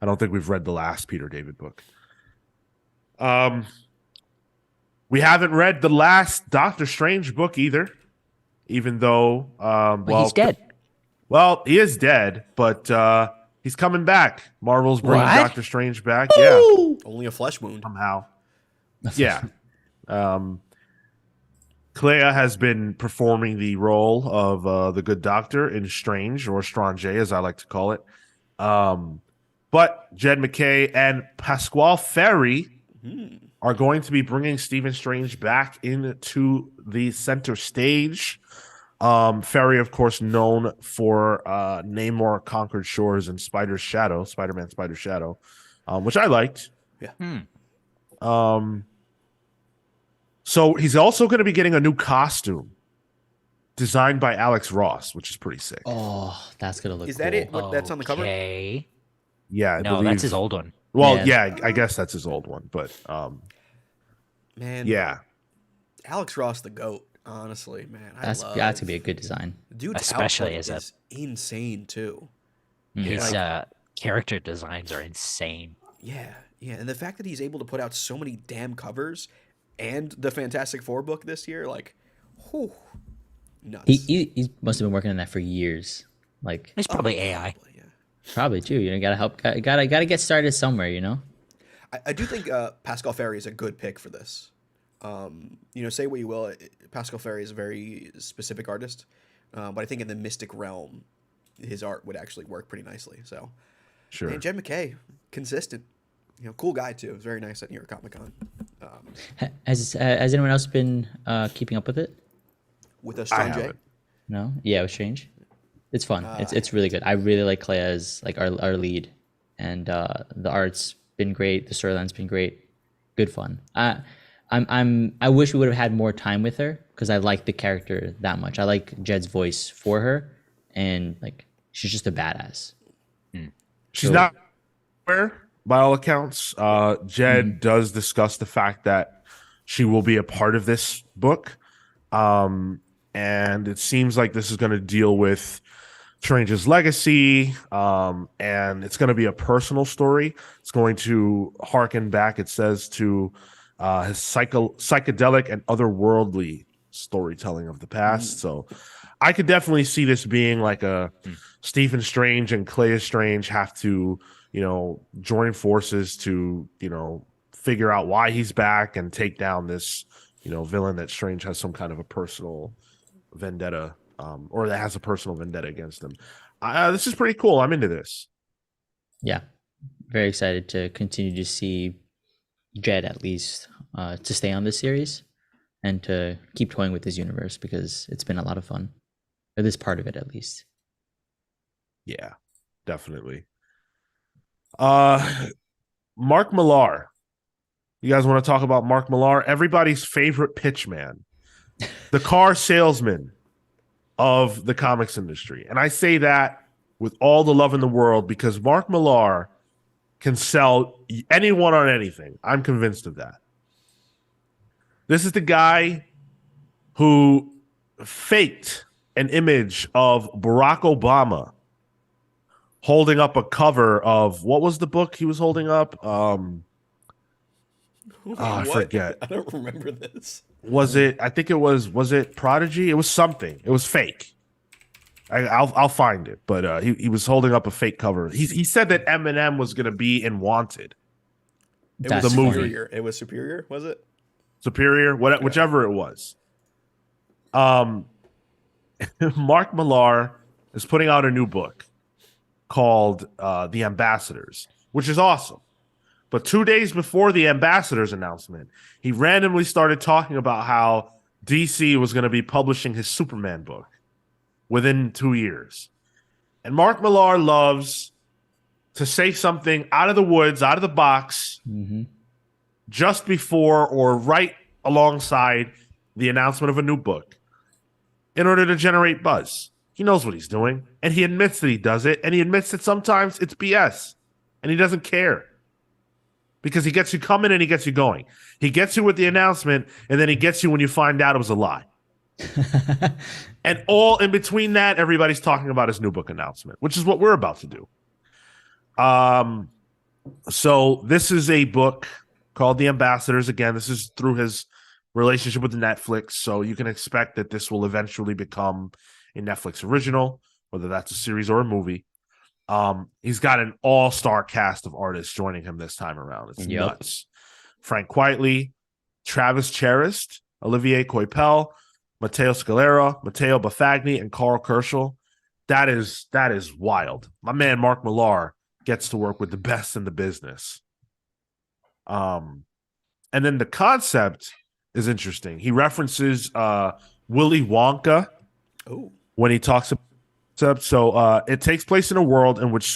I don't think we've read the last Peter David book. We haven't read the last Doctor Strange book either, even though Well, he's dead. Well, he is dead, but he's coming back. Marvel's bringing What? Doctor Strange back. Yeah, Only a flesh wound. somehow. Yeah. Clea has been performing the role of the good doctor in Strange, or Strange, as I like to call it. But Jed McKay and Pasquale Ferry are going to be bringing Stephen Strange back into the center stage. Ferry, of course, known for Namor Conquered Shores and Spider-Man Spider Shadow, which I liked. Yeah. So he's also going to be getting a new costume designed by Alex Ross, which is pretty sick. Oh, that's gonna look. Is that cool. it? What, that's on the cover? Okay. Yeah, I No, believe. that's his old one. Well, Yeah. yeah, I guess that's his old one, but Man. yeah, Alex Ross, the GOAT. Honestly, man. That's gonna be a good design. Dude's Especially output as a- is insane too. His Like- character designs are insane. Yeah, yeah, and the fact that he's able to put out so many damn covers, and the Fantastic Four book this year, like, whew, nuts. He must have been working on that for years. Like It's probably AI. Yeah. probably too. You know, gotta help. Gotta get started somewhere. You know. I do think Pascal Ferry is a good pick for this. Say what you will, Pascal Ferry is a very specific artist, but I think in the mystic realm, his art would actually work pretty nicely. So, sure. and Jed McKay, consistent, cool guy too. It was very nice at New York Comic Con. Has anyone else been keeping up with it? With a Strange. haven't. No. Yeah, it was strange. It's fun. It's really good. I really like Clea as like our lead, and the art's been great. The storyline's been great. Good fun. I wish we would have had more time with her because I like the character that much. I like Jed's voice for her, and like she's just a badass. She's So- not where, by all accounts. Jed does discuss the fact that she will be a part of this book. And it seems like this is going to deal with Strange's legacy. And it's going to be a personal story. It's going to harken back, it says, to his psychedelic and otherworldly storytelling of the past. So I could definitely see this being like a Stephen Strange and Clea Strange have to, join forces to, figure out why he's back and take down this, villain that Strange has some kind of a personal vendetta, or that has a personal vendetta against him. This is pretty cool. I'm into this. Yeah, very excited to continue to see Jed at least to stay on this series and to keep toying with this universe because it's been a lot of fun, or this part of it at least. Yeah, definitely. Mark Millar. You guys want to talk about Mark Millar? Everybody's favorite pitch man, the car salesman of the comics industry. And I say that with all the love in the world because Mark Millar can sell anyone on anything. I'm convinced of that. This is the guy who faked an image of Barack Obama holding up a cover of, what was the book he was holding up? I What? forget. I don't remember this. Was it Prodigy? It was something. It was fake. I'll find it. But he was holding up a fake cover. He said that Eminem was going to be in Wanted. It That's was the movie. Superior. It was Superior, was it? Superior, whichever it was. Mark Millar is putting out a new book called The Ambassadors, which is awesome. But 2 days before the Ambassadors announcement, he randomly started talking about how DC was going to be publishing his Superman book within 2 years. And Mark Millar loves to say something out of the woods, out of the box, just before or right alongside the announcement of a new book in order to generate buzz. He knows what he's doing, and he admits that he does it, and he admits that sometimes it's BS, and he doesn't care because he gets you coming and he gets you going. He gets you with the announcement, and then he gets you when you find out it was a lie. And all in between that, everybody's talking about his new book announcement, which is what we're about to do. So this is a book called The Ambassadors. Again, this is through his relationship with Netflix, so you can expect that this will eventually become a Netflix original, whether that's a series or a movie. He's got an all-star cast of artists joining him this time around. It's nuts. Frank Quitely, Travis Charest, Olivier Coipel, Matteo Scalera, Matteo Bafagni, and Carl Kerschel. That is wild. My man Mark Millar gets to work with the best in the business. And then the concept is interesting. He references Willy Wonka when he talks about. So it takes place in a world in which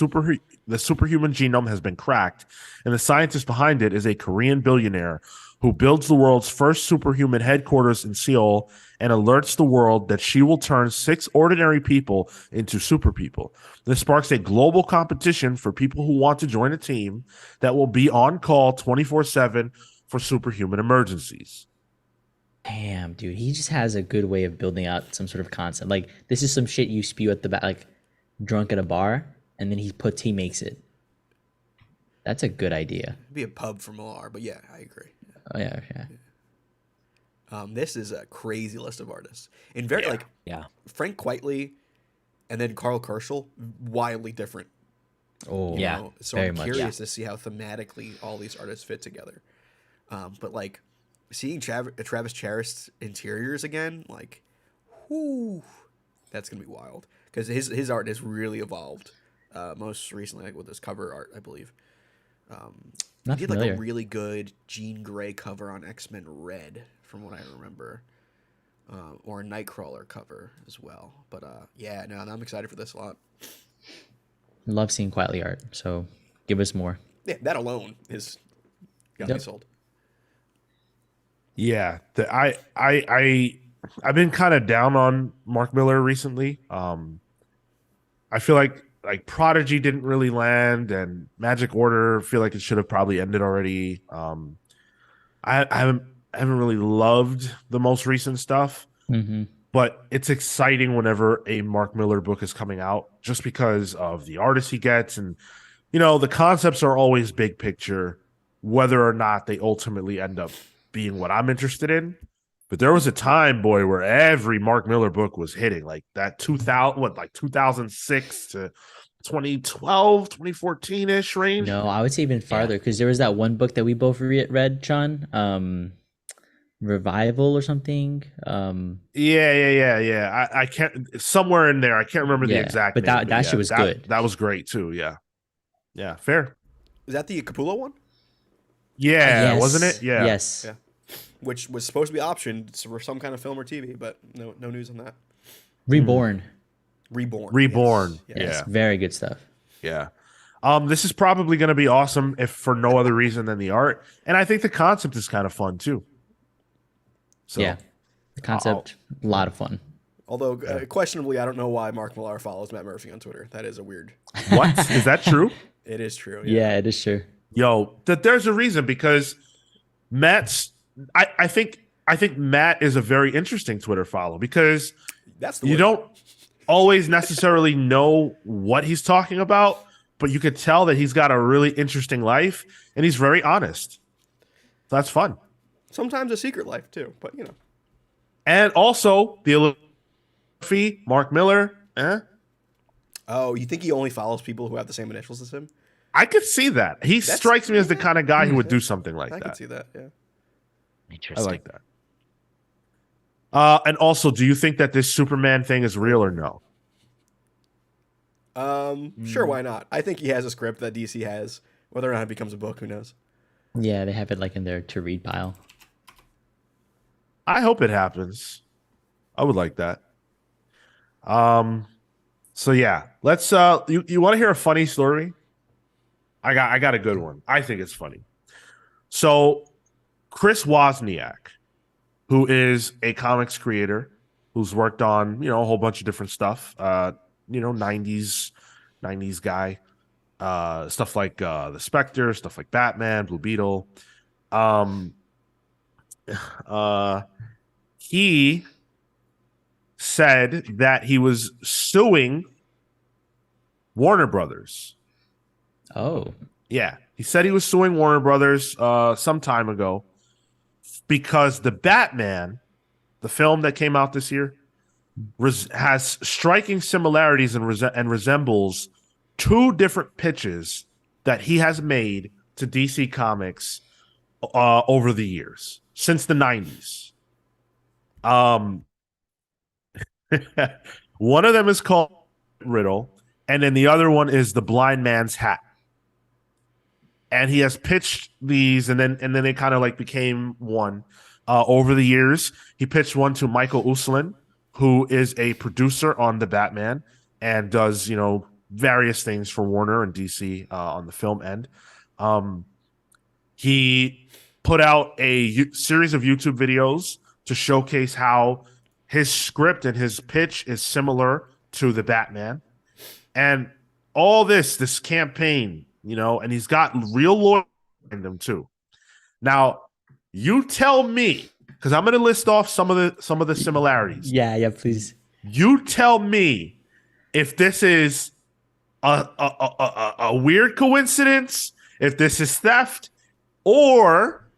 the superhuman genome has been cracked, and the scientist behind it is a Korean billionaire who builds the world's first superhuman headquarters in Seoul and alerts the world that she will turn 6 ordinary people into super people. This sparks a global competition for people who want to join a team that will be on call 24/7 for superhuman emergencies. Damn, dude, he just has a good way of building out some sort of concept. Like, this is some shit you spew at the back, like drunk at a bar, and then he makes it. That's a good idea. It'd be a pub for Millar, but yeah, I agree. Oh yeah. This is a crazy list of artists, and Frank Quitely, and then Carl Kerschel, wildly different. Oh yeah, know? So very I'm much. curious to see how thematically all these artists fit together. But like seeing Travis Charest interiors again, like, whoo, that's gonna be wild because his art has really evolved. Most recently, like with this cover art, I believe. Not he did familiar. like a really good Jean Grey cover on X-Men Red, from what I remember, or a Nightcrawler cover as well. But yeah, no, I'm excited for this a lot. Love seeing Quietly art, so give us more. Yeah, that alone is got me sold. Yeah, I've been kind of down on Mark Millar recently. I feel like Prodigy didn't really land, and Magic Order feel like it should have probably ended already. I haven't really loved the most recent stuff, but it's exciting whenever a Mark Millar book is coming out, just because of the artists he gets, and the concepts are always big picture, whether or not they ultimately end up being what I'm interested in. But there was a time, boy, where every Mark Millar book was hitting, like that 2006 to 2012, 2014-ish range. No, I would say even farther, because there was that one book that we both read, John, Revival or something. Yeah. I can't, somewhere in there, I can't remember the exact but name. That shit was good. That was great too. Yeah, fair. Is that the Capullo one? Yeah, Yes. wasn't it? Yeah. Yes. Yeah. Which was supposed to be optioned for some kind of film or TV, but no news on that. Reborn. Reborn. Yes. Yeah. Very good stuff. Yeah. This is probably going to be awesome if for no other reason than the art. And I think the concept is kind of fun too. So, yeah. The concept, a lot of fun. Although, questionably, I don't know why Mark Millar follows Matt Murphy on Twitter. That is a weird. What? Is that true? It is true. Yeah, it is true. Yo, there's a reason, because I think Matt is a very interesting Twitter follow, because That's the you word. don't always necessarily know what he's talking about, but you could tell that he's got a really interesting life and he's very honest. So that's fun. Sometimes a secret life too, but And also the fee, Mark Millar. Oh, you think he only follows people who have the same initials as him? I could see that. He strikes me as the kind of guy who would do something like I that. can see that. Yeah. I Interesting. like that. And also, do you think that this Superman thing is real or no? Sure, why not? I think he has a script that DC has. Whether or not it becomes a book, who knows? Yeah, they have it like in their to read pile. I hope it happens. I would like that. So yeah, let's you want to hear a funny story? I got a good one. I think it's funny. So Chris Wozniak, who is a comics creator, who's worked on, a whole bunch of different stuff. 90s guy. Stuff like the Spectre, stuff like Batman, Blue Beetle. Um he said that he was suing Warner Brothers. Oh, Yeah, he said he was suing Warner Brothers some time ago because the Batman, the film that came out this year, has striking similarities and resembles two different pitches that he has made to DC Comics over the years since the 90s. One of them is called Riddle, and then the other one is The Blind Man's Hat. And he has pitched these, and then they kind of like became one over the years. He pitched one to Michael Uslan, who is a producer on the Batman and does various things for Warner and DC on the film end. He put out a series of YouTube videos to showcase how his script and his pitch is similar to the Batman, and all this campaign, and he's got real lawyers in them too. Now, you tell me, because I'm going to list off some of the similarities. yeah, please. You tell me if this is a weird coincidence, if this is theft, or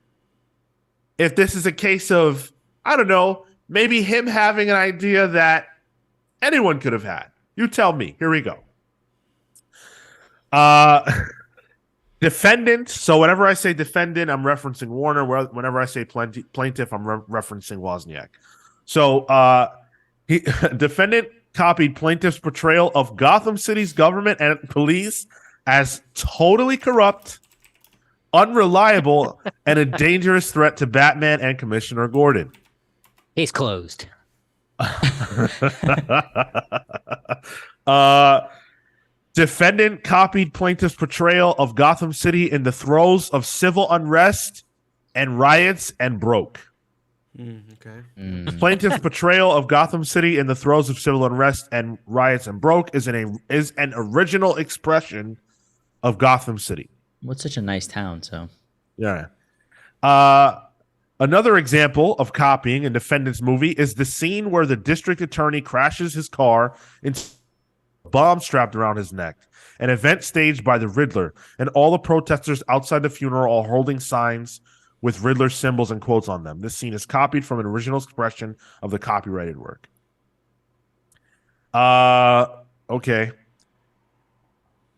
if this is a case of, I don't know, maybe him having an idea that anyone could have had. You tell me. Here we go. Defendant. So whenever I say defendant, I'm referencing Warner. Whenever I say plaintiff, I'm referencing Wozniak. So defendant copied plaintiff's portrayal of Gotham City's government and police as totally corrupt, unreliable, and a dangerous threat to Batman and Commissioner Gordon. Case closed. Defendant copied plaintiff's portrayal of Gotham City in the throes of civil unrest and riots and broke. Okay. Plaintiff's portrayal of Gotham City in the throes of civil unrest and riots and broke is an original expression of Gotham City. What's such a nice town? So yeah. Another example of copying a defendant's movie is the scene where the district attorney crashes his car into a bomb strapped around his neck, an event staged by the Riddler, and all the protesters outside the funeral are holding signs with Riddler symbols and quotes on them. This scene is copied from an original expression of the copyrighted work. Okay.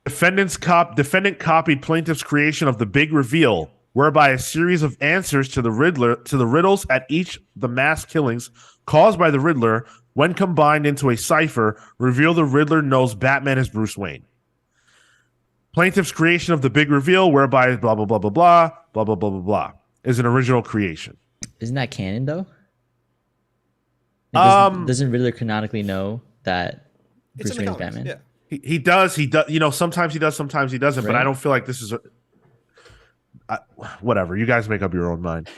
Defendant copied plaintiff's creation of the big reveal, whereby a series of answers to the riddles at each the mass killings caused by the Riddler, when combined into a cipher, reveal the Riddler knows Batman is Bruce Wayne. Plaintiff's creation of the big reveal, whereby blah blah blah blah blah blah blah blah blah blah, is an original creation. isn't that canon though? Doesn't Riddler canonically know that It's Bruce in the Wayne is comics, Batman? yeah. He does. Sometimes he does, sometimes he doesn't. But Right. I don't feel like this is whatever. You guys make up your own mind.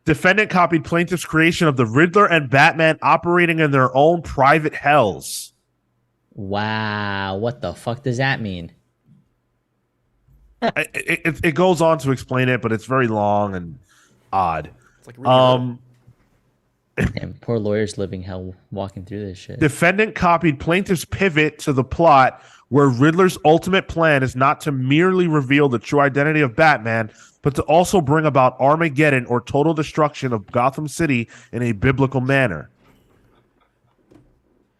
Defendant copied plaintiff's creation of the Riddler and Batman operating in their own private hells. Wow, what the fuck does that mean? It goes on to explain it, but it's very long and odd. It's like really Damn, poor lawyers living hell walking through this shit. Defendant copied plaintiff's pivot to the plot where Riddler's ultimate plan is not to merely reveal the true identity of Batman, but to also bring about Armageddon or total destruction of Gotham City in a biblical manner.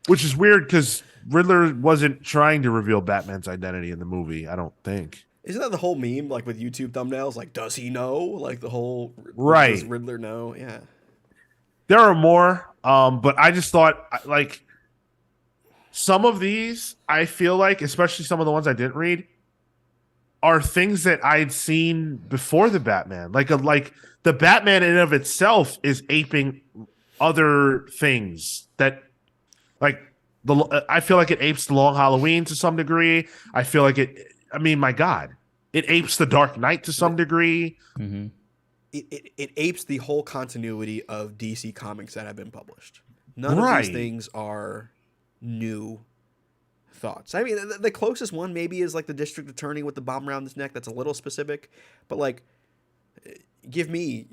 Which is weird because Riddler wasn't trying to reveal Batman's identity in the movie, I don't think. Isn't that the whole meme, like with YouTube thumbnails? Like, does he know? Like the whole Right. Does Riddler know? Yeah. There are more, but I just thought, like, some of these, I feel like, especially some of the ones I didn't read, are things that I'd seen before the Batman. Like the Batman in and of itself is aping other things that, like, I feel like it apes the Long Halloween to some degree. I feel like it. I mean, my God, it apes the Dark Knight to some degree. Mm-hmm. It apes the whole continuity of DC comics that have been published. None of these things are new thoughts. I mean, the closest one maybe is like the district attorney with the bomb around his neck. That's a little specific, but like, give me,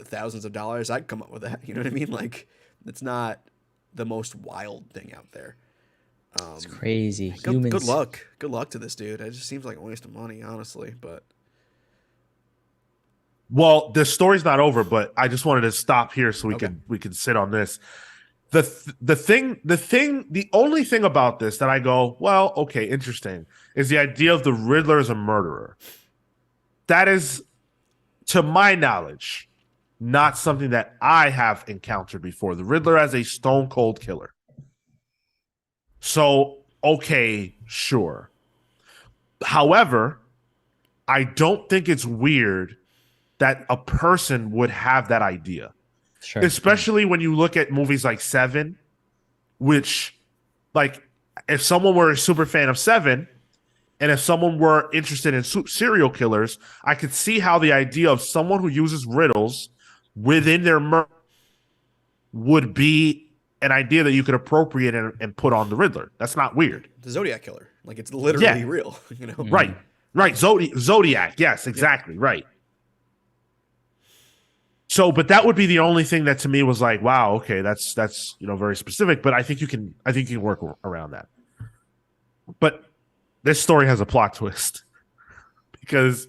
thousands of dollars, I'd come up with that. You know what I mean? Like, it's not the most wild thing out there. It's crazy. Good luck. Good luck to this dude. It just seems like a waste of money, honestly. But well, the story's not over, but I just wanted to stop here so we could sit on this. The only thing about this that I go, well, okay, interesting, is the idea of the Riddler as a murderer. That is, to my knowledge, not something that I have encountered before. The Riddler as a stone cold killer. So, okay, sure. However, I don't think it's weird that a person would have that idea. Sure. Especially when you look at movies like Seven, which, like, if someone were a super fan of Seven, and if someone were interested in serial killers, I could see how the idea of someone who uses riddles within their murder would be an idea that you could appropriate and put on the Riddler. That's not weird. The Zodiac Killer, like, it's literally real, you know? Right. Zodiac. Yes, exactly. Yeah. Right. So, but that would be the only thing that to me was like, wow, okay, that's very specific. But I think you can work around that. But this story has a plot twist because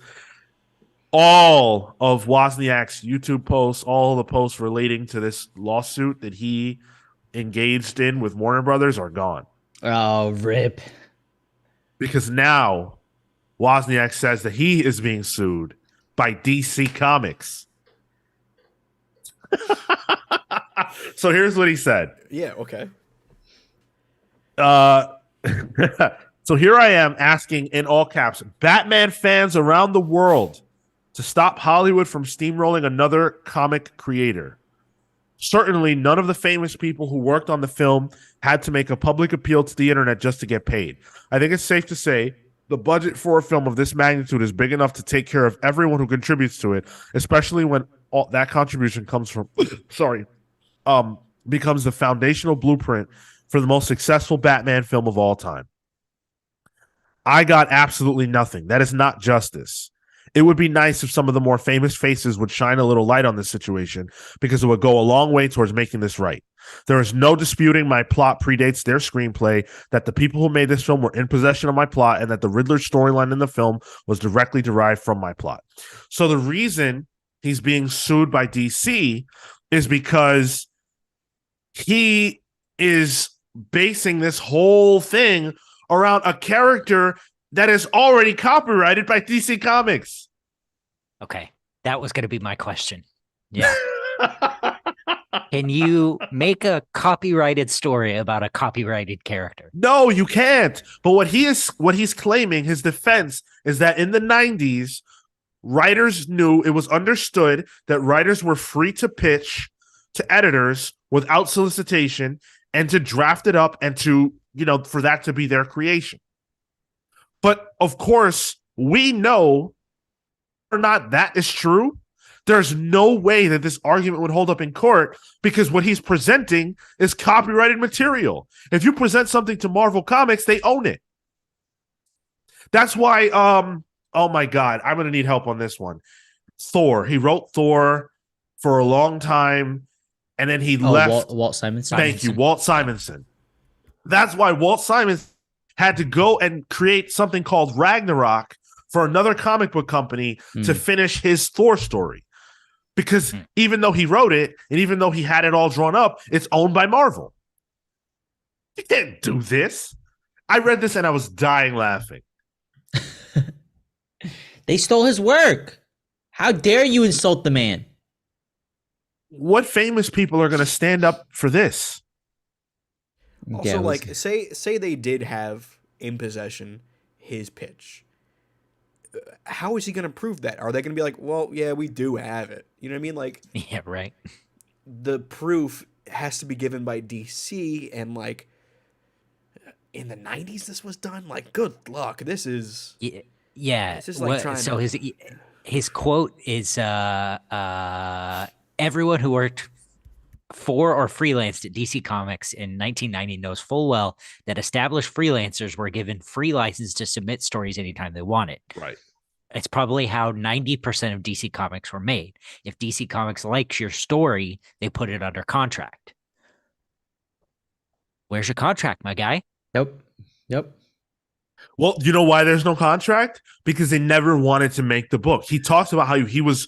all of Wozniak's YouTube posts, all the posts relating to this lawsuit that he engaged in with Warner Brothers are gone. Oh, rip! Because now Wozniak says that he is being sued by DC Comics. So here's what he said. Yeah, okay. So here I am asking in all caps, Batman fans around the world to stop Hollywood from steamrolling another comic creator. Certainly none of the famous people who worked on the film had to make a public appeal to the internet just to get paid. I think it's safe to say the budget for a film of this magnitude is big enough to take care of everyone who contributes to it, especially when all that contribution comes from becomes the foundational blueprint for the most successful Batman film of all time. I got absolutely nothing. That is not justice. It would be nice if some of the more famous faces would shine a little light on this situation because it would go a long way towards making this right. There is no disputing my plot predates their screenplay, that the people who made this film were in possession of my plot, and that the Riddler storyline in the film was directly derived from my plot. So the reason he's being sued by DC is because he is basing this whole thing around a character that is already copyrighted by DC Comics. Okay, that was going to be my question. Yeah. Can you make a copyrighted story about a copyrighted character? No, you can't. But what he's claiming, his defense, is that in the 90s, writers knew, it was understood that writers were free to pitch to editors without solicitation and to draft it up and to, for that to be their creation. But of course, we know or not that is true. There's no way that this argument would hold up in court because what he's presenting is copyrighted material. If you present something to Marvel Comics, they own it. That's why, oh my God, I'm going to need help on this one. Thor. He wrote Thor for a long time, and then he left. Walt Simonson. Thank you, Walt Simonson. That's why Walt Simonson had to go and create something called Ragnarok for another comic book company to finish his Thor story. Because even though he wrote it, and even though he had it all drawn up, it's owned by Marvel. You can't do this. I read this and I was dying laughing. They stole his work. How dare you insult the man? What famous people are going to stand up for this? Also, it was- like, say they did have in possession his pitch. How is he going to prove that? Are they going to be like, well, yeah, we do have it? You know what I mean? Like, Yeah, right. the proof has to be given by DC, and like in the 90s this was done. Like, good luck. Yeah, yeah. This is like What? trying So to. his quote is everyone who worked for or freelanced at DC Comics in 1990 knows full well that established freelancers were given free license to submit stories anytime they wanted. Right. It's probably how 90% of DC Comics were made. If DC Comics likes your story, they put it under contract. Where's your contract, my guy? Yep. Well, you know why there's no contract? Because they never wanted to make the book. He talks about how he was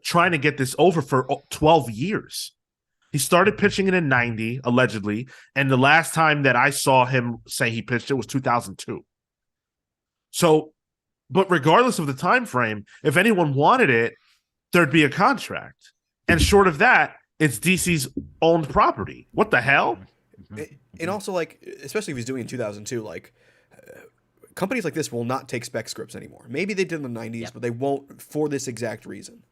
trying to get this over for 12 years. He started pitching it in 90, allegedly, and the last time that I saw him say he pitched it was 2002. So, but regardless of the time frame, if anyone wanted it, there'd be a contract. And short of that, it's DC's owned property. What the hell? And also, like, especially if he's doing it in 2002, like, companies like this will not take spec scripts anymore. Maybe they did in the 90s, but they won't for this exact reason.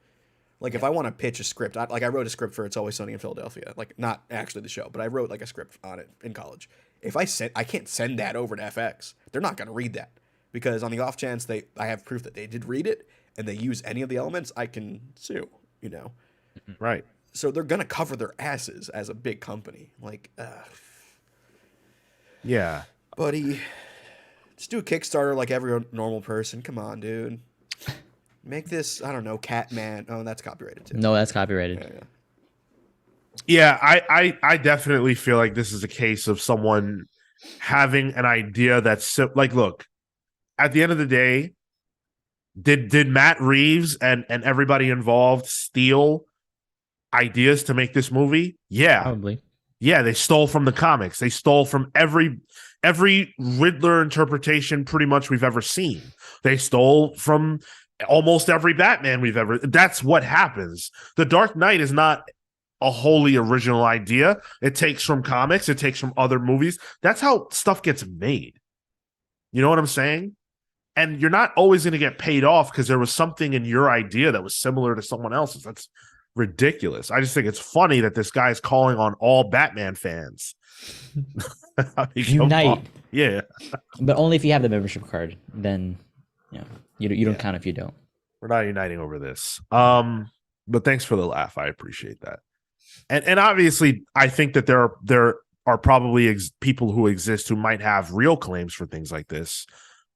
Like, if I want to pitch a script, I wrote a script for It's Always Sunny in Philadelphia. Like, not actually the show, but I wrote, like, a script on it in college. If I can't send that over to FX. They're not going to read that. Because on the off chance I have proof that they did read it, and they use any of the elements, I can sue, you know? Right. So they're going to cover their asses as a big company. Like, Yeah. buddy, just do a Kickstarter like every normal person. Come on, dude. Make this, I don't know, Catman. Oh, that's copyrighted too. No, that's copyrighted. Yeah, I definitely feel like this is a case of someone having an idea that's like, look, at the end of the day, did Matt Reeves and everybody involved steal ideas to make this movie? Yeah. Probably. Yeah, they stole from the comics. They stole from every Riddler interpretation pretty much we've ever seen. They stole from almost every Batman we've ever. That's what happens. The Dark Knight is not a wholly original idea. It takes from comics, it takes from other movies. That's how stuff gets made. You know what I'm saying? And you're not always going to get paid off because there was something in your idea that was similar to someone else's. That's ridiculous. I just think it's funny that this guy is calling on all Batman fans. I mean, Unite. Yeah. But only if you have the membership card. Then, you don't count if you don't. We're not uniting over this. But thanks for the laugh. I appreciate that. And obviously, I think that there are probably people who exist who might have real claims for things like this.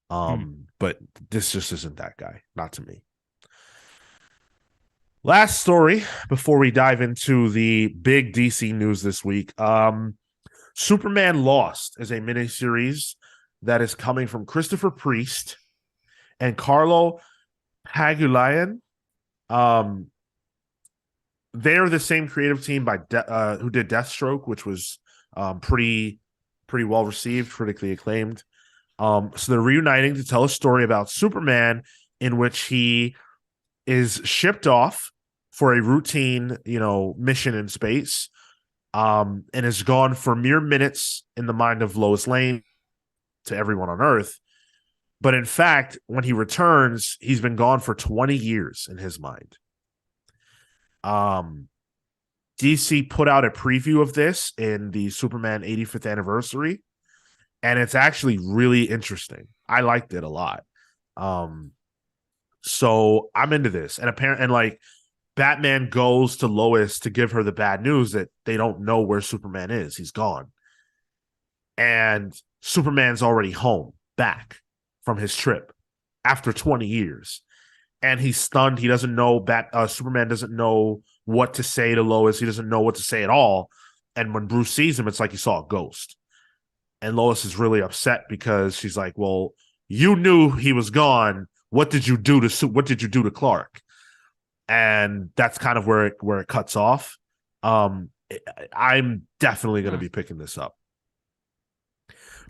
But this just isn't that guy. Not to me. Last story before we dive into the big DC news this week. Superman Lost is a miniseries that is coming from Christopher Priest and Carlo Pagulayan. They're the same creative team who did Deathstroke, which was pretty well received, critically acclaimed. So they're reuniting to tell a story about Superman in which he is shipped off for a routine, mission in space, and is gone for mere minutes in the mind of Lois Lane to everyone on Earth. But in fact, when he returns, he's been gone for 20 years in his mind. DC put out a preview of this in the Superman 85th anniversary, and it's actually really interesting. I liked it a lot. So I'm into this. And like Batman goes to Lois to give her the bad news that they don't know where Superman is. He's gone. And Superman's already home, back from his trip after 20 years. And he's stunned. He doesn't know Superman doesn't know what to say to Lois. He doesn't know what to say at all. And when Bruce sees him, it's like he saw a ghost. And Lois is really upset because she's like, well, you knew he was gone. What did you do to Clark? And that's kind of where it cuts off. I'm definitely going to be picking this up.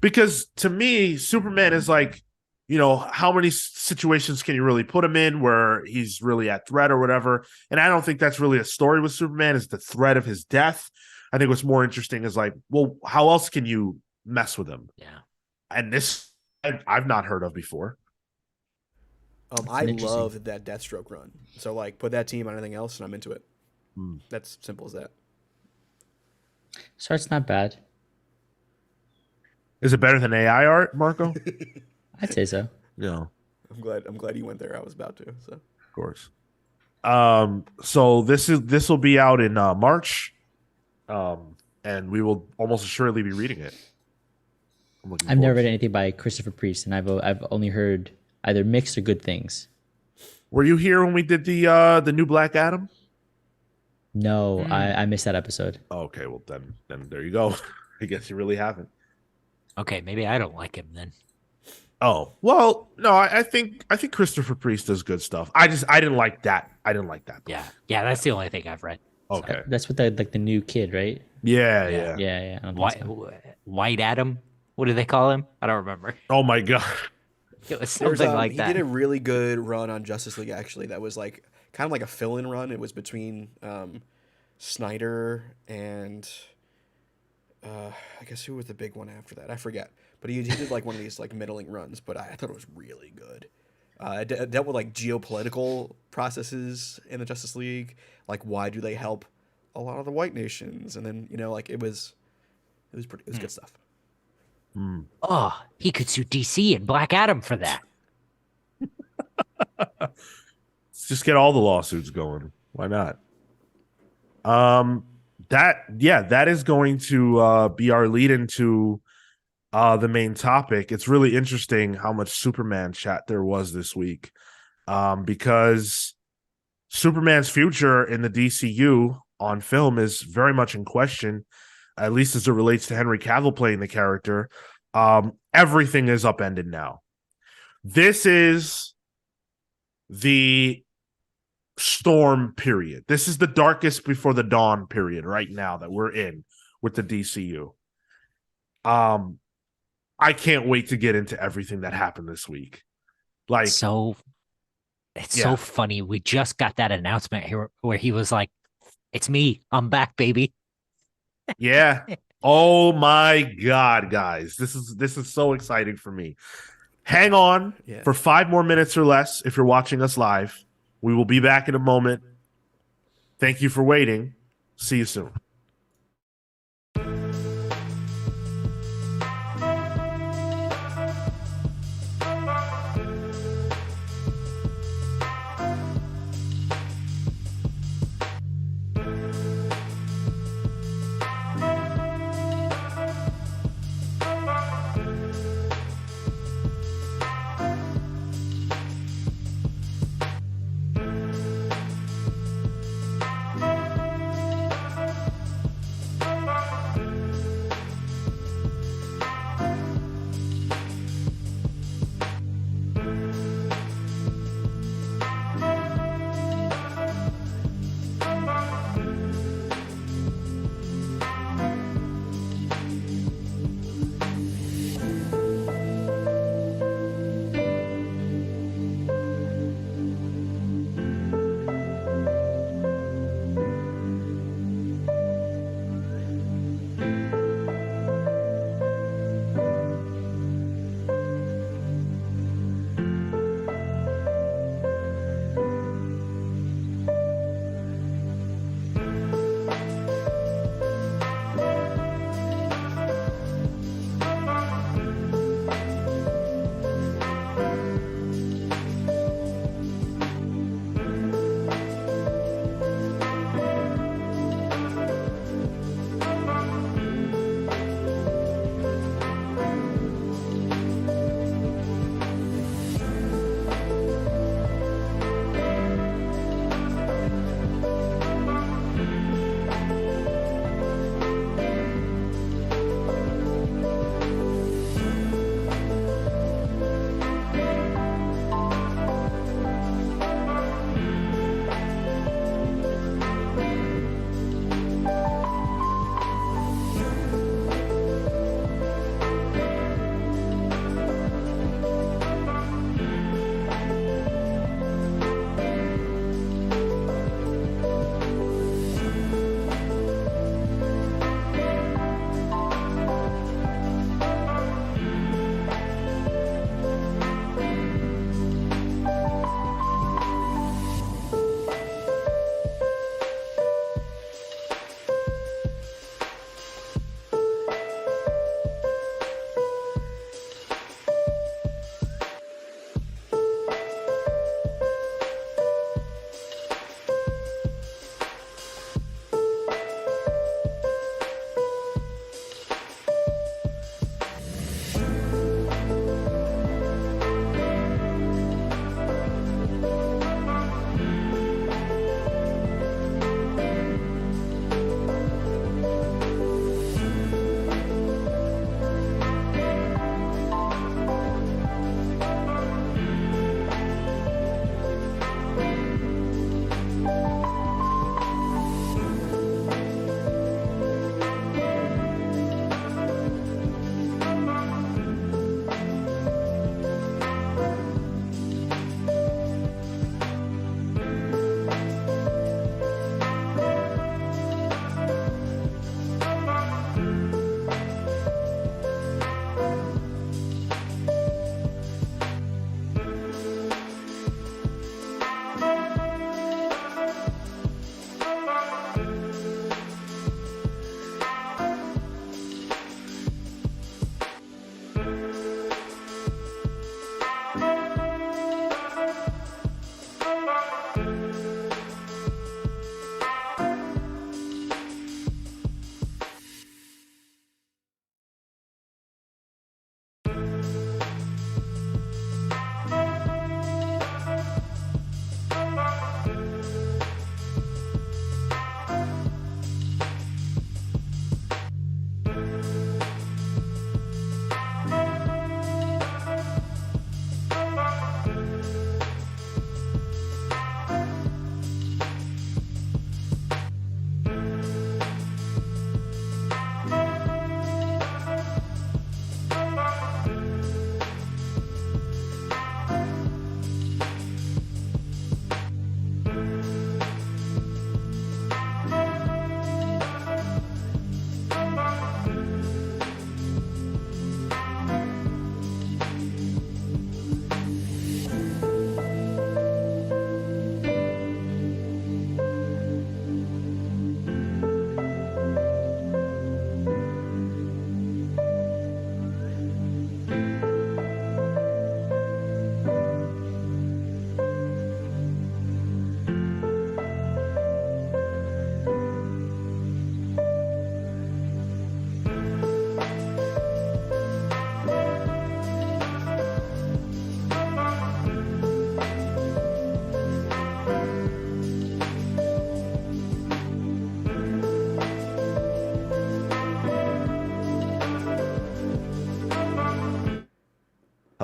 Because to me, Superman is like, how many situations can you really put him in where he's really at threat or whatever? And I don't think that's really a story with Superman, is the threat of his death. I think what's more interesting is like, well, how else can you mess with him? Yeah. And this I've not heard of before. I interesting. love that Deathstroke run. So like, put that team on anything else, and I'm into it. Hmm. That's simple as that. So art's not bad. Is it better than AI art, Marco? I'd say so. No, I'm glad you went there. I was about to. So of course. So this will be out in March, and we will almost assuredly be reading it. I'm looking I've never forward read to it. anything by Christopher Priest, and I've only heard either mixed or good things. Were you here when we did the new Black Adam? No, I missed that episode. Oh, okay, well then there you go. I guess you really haven't. Okay, maybe I don't like him then. Oh well, no, I think Christopher Priest does good stuff. I didn't like that. I didn't like that. Yeah, that's the only thing I've read. Okay. That's what the new kid, right? Yeah, Yeah. yeah. Yeah. I don't think White, so. White Adam. What do they call him? I don't remember. Oh my god. It was There's, something like he that. did a really good run on Justice League. Actually, that was like kind of like a fill-in run. It was between Snyder and I guess who was the big one after that? I forget. But he did like one of these like middling runs. But I thought it was really good. It dealt with like geopolitical processes in the Justice League. Like why do they help a lot of the white nations? And then like it was good stuff. Oh, he could sue DC and Black Adam for that. Let's just get all the lawsuits going. Why not? That is going to be our lead into the main topic. It's really interesting how much Superman chat there was this week. Because Superman's future in the DCU on film is very much in question, at least as it relates to Henry Cavill playing the character. Everything is upended now. This is the storm period. This is the darkest before the dawn period right now that we're in with the DCU. I can't wait to get into everything that happened this week. Like, It's so funny. We just got that announcement here where he was like, "It's me. I'm back, baby." yeah. Oh my god, guys. This is so exciting for me. Hang on for 5 more minutes or less if you're watching us live. We will be back in a moment. Thank you for waiting. See you soon.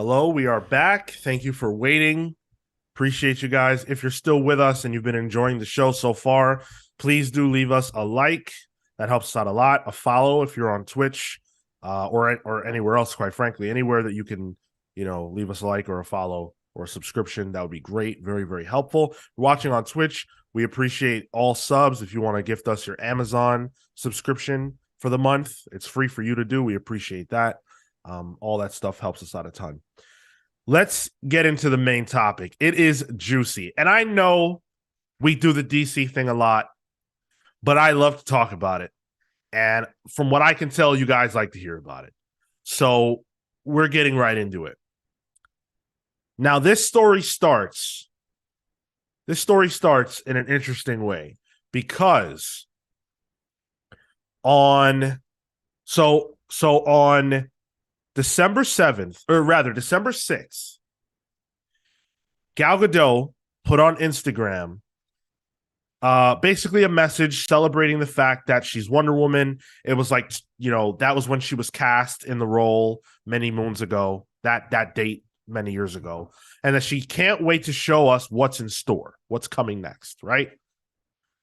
Hello, we are back. Thank you for waiting. Appreciate you guys. If you're still with us and you've been enjoying the show so far, please do leave us a like. That helps us out a lot. A follow if you're on Twitch, or anywhere else. Quite frankly, anywhere that you can, leave us a like or a follow or a subscription, that would be great. Very, very helpful. Watching on Twitch, we appreciate all subs. If you want to gift us your Amazon subscription for the month, it's free for you to do. We appreciate that. All that stuff helps us out a ton. Let's get into the main topic. It is juicy. And I know we do the DC thing a lot, but I love to talk about it. And from what I can tell, you guys like to hear about it. So we're getting right into it. Now, this story starts in an interesting way because on December 7th, or rather December 6th, Gal Gadot put on Instagram basically a message celebrating the fact that she's Wonder Woman. It was like, that was when she was cast in the role many moons ago, that date many years ago, and that she can't wait to show us what's in store, what's coming next, right?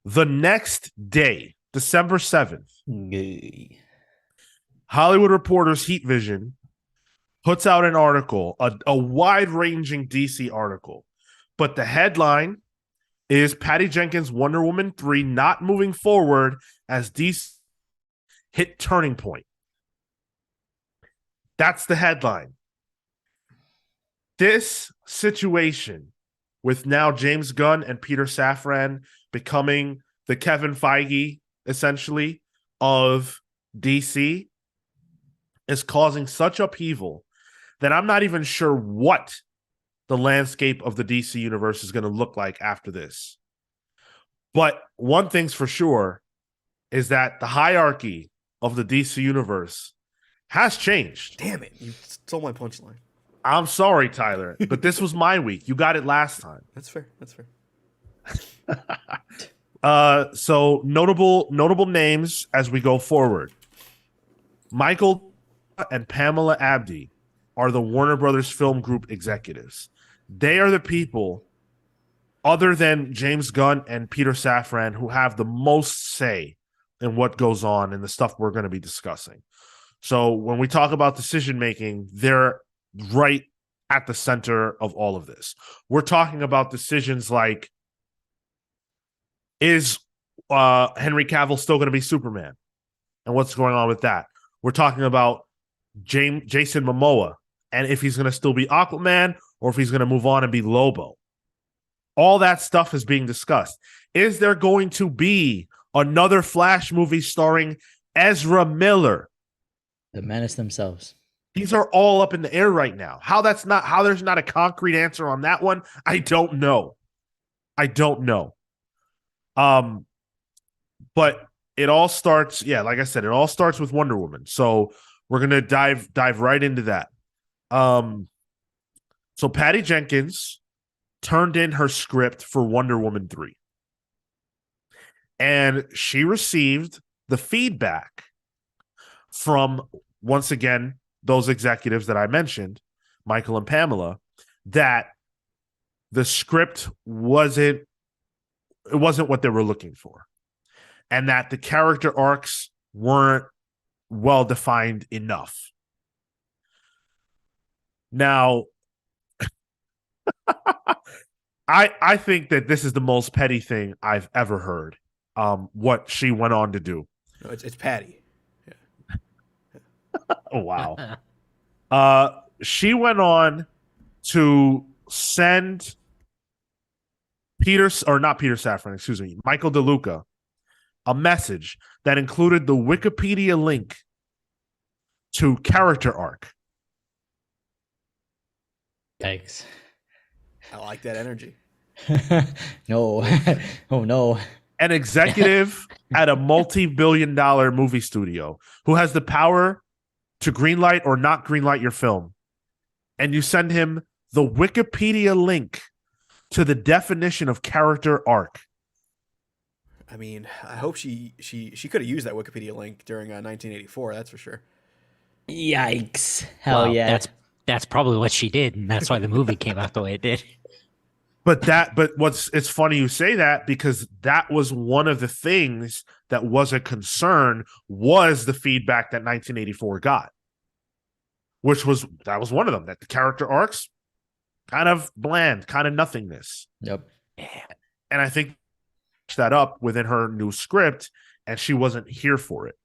The next day, December 7th, Hollywood Reporter's Heat Vision puts out an article, a wide-ranging DC article, but the headline is Patty Jenkins' Wonder Woman 3 not moving forward as DC hit turning point. That's the headline. This situation with now James Gunn and Peter Safran becoming the Kevin Feige, essentially, of DC is causing such upheaval that I'm not even sure what the landscape of the DC universe is going to look like after this. But one thing's for sure is that the hierarchy of the DC universe has changed. Damn it. You stole my punchline. I'm sorry, Tyler, but this was my week. You got it last time. That's fair. That's fair. So notable names as we go forward. Michael and Pamela Abdi are the Warner Brothers Film Group executives. They are the people, other than James Gunn and Peter Safran, who have the most say in what goes on and the stuff we're going to be discussing. So when we talk about decision making, they're right at the center of all of this. We're talking about decisions like, is Henry Cavill still going to be Superman? And what's going on with that? We're talking about Jason Momoa and if he's going to still be Aquaman or if he's going to move on and be Lobo. All that stuff is being discussed. Is there going to be another Flash movie starring Ezra Miller? The Menace themselves. These are all up in the air right now. How there's not a concrete answer on that one, I don't know. But it all starts, like I said, it all starts with Wonder Woman. So we're gonna dive right into that. So Patty Jenkins turned in her script for Wonder Woman 3. And she received the feedback from, once again, those executives that I mentioned, Michael and Pamela, that the script wasn't what they were looking for. And that the character arcs weren't well defined enough. Now, I think that this is the most petty thing I've ever heard. What she went on to do. No, it's Patty. Oh, wow. She went on to send Michael DeLuca, a message that included the Wikipedia link to character arc. Yikes. I like that energy. No. Oh, no. An executive at a multi-billion-dollar movie studio who has the power to greenlight or not greenlight your film. And you send him the Wikipedia link to the definition of character arc. I mean, I hope she could have used that Wikipedia link during 1984. That's for sure. Yikes. Hell yeah. that's probably what she did, and that's why the movie came out the way it did. But it's funny you say that, because that was one of the things that was a concern, was the feedback that 1984 got, that was one of them, that the character arcs kind of bland, kind of nothingness. Yep. And I think that up within her new script, and she wasn't here for it.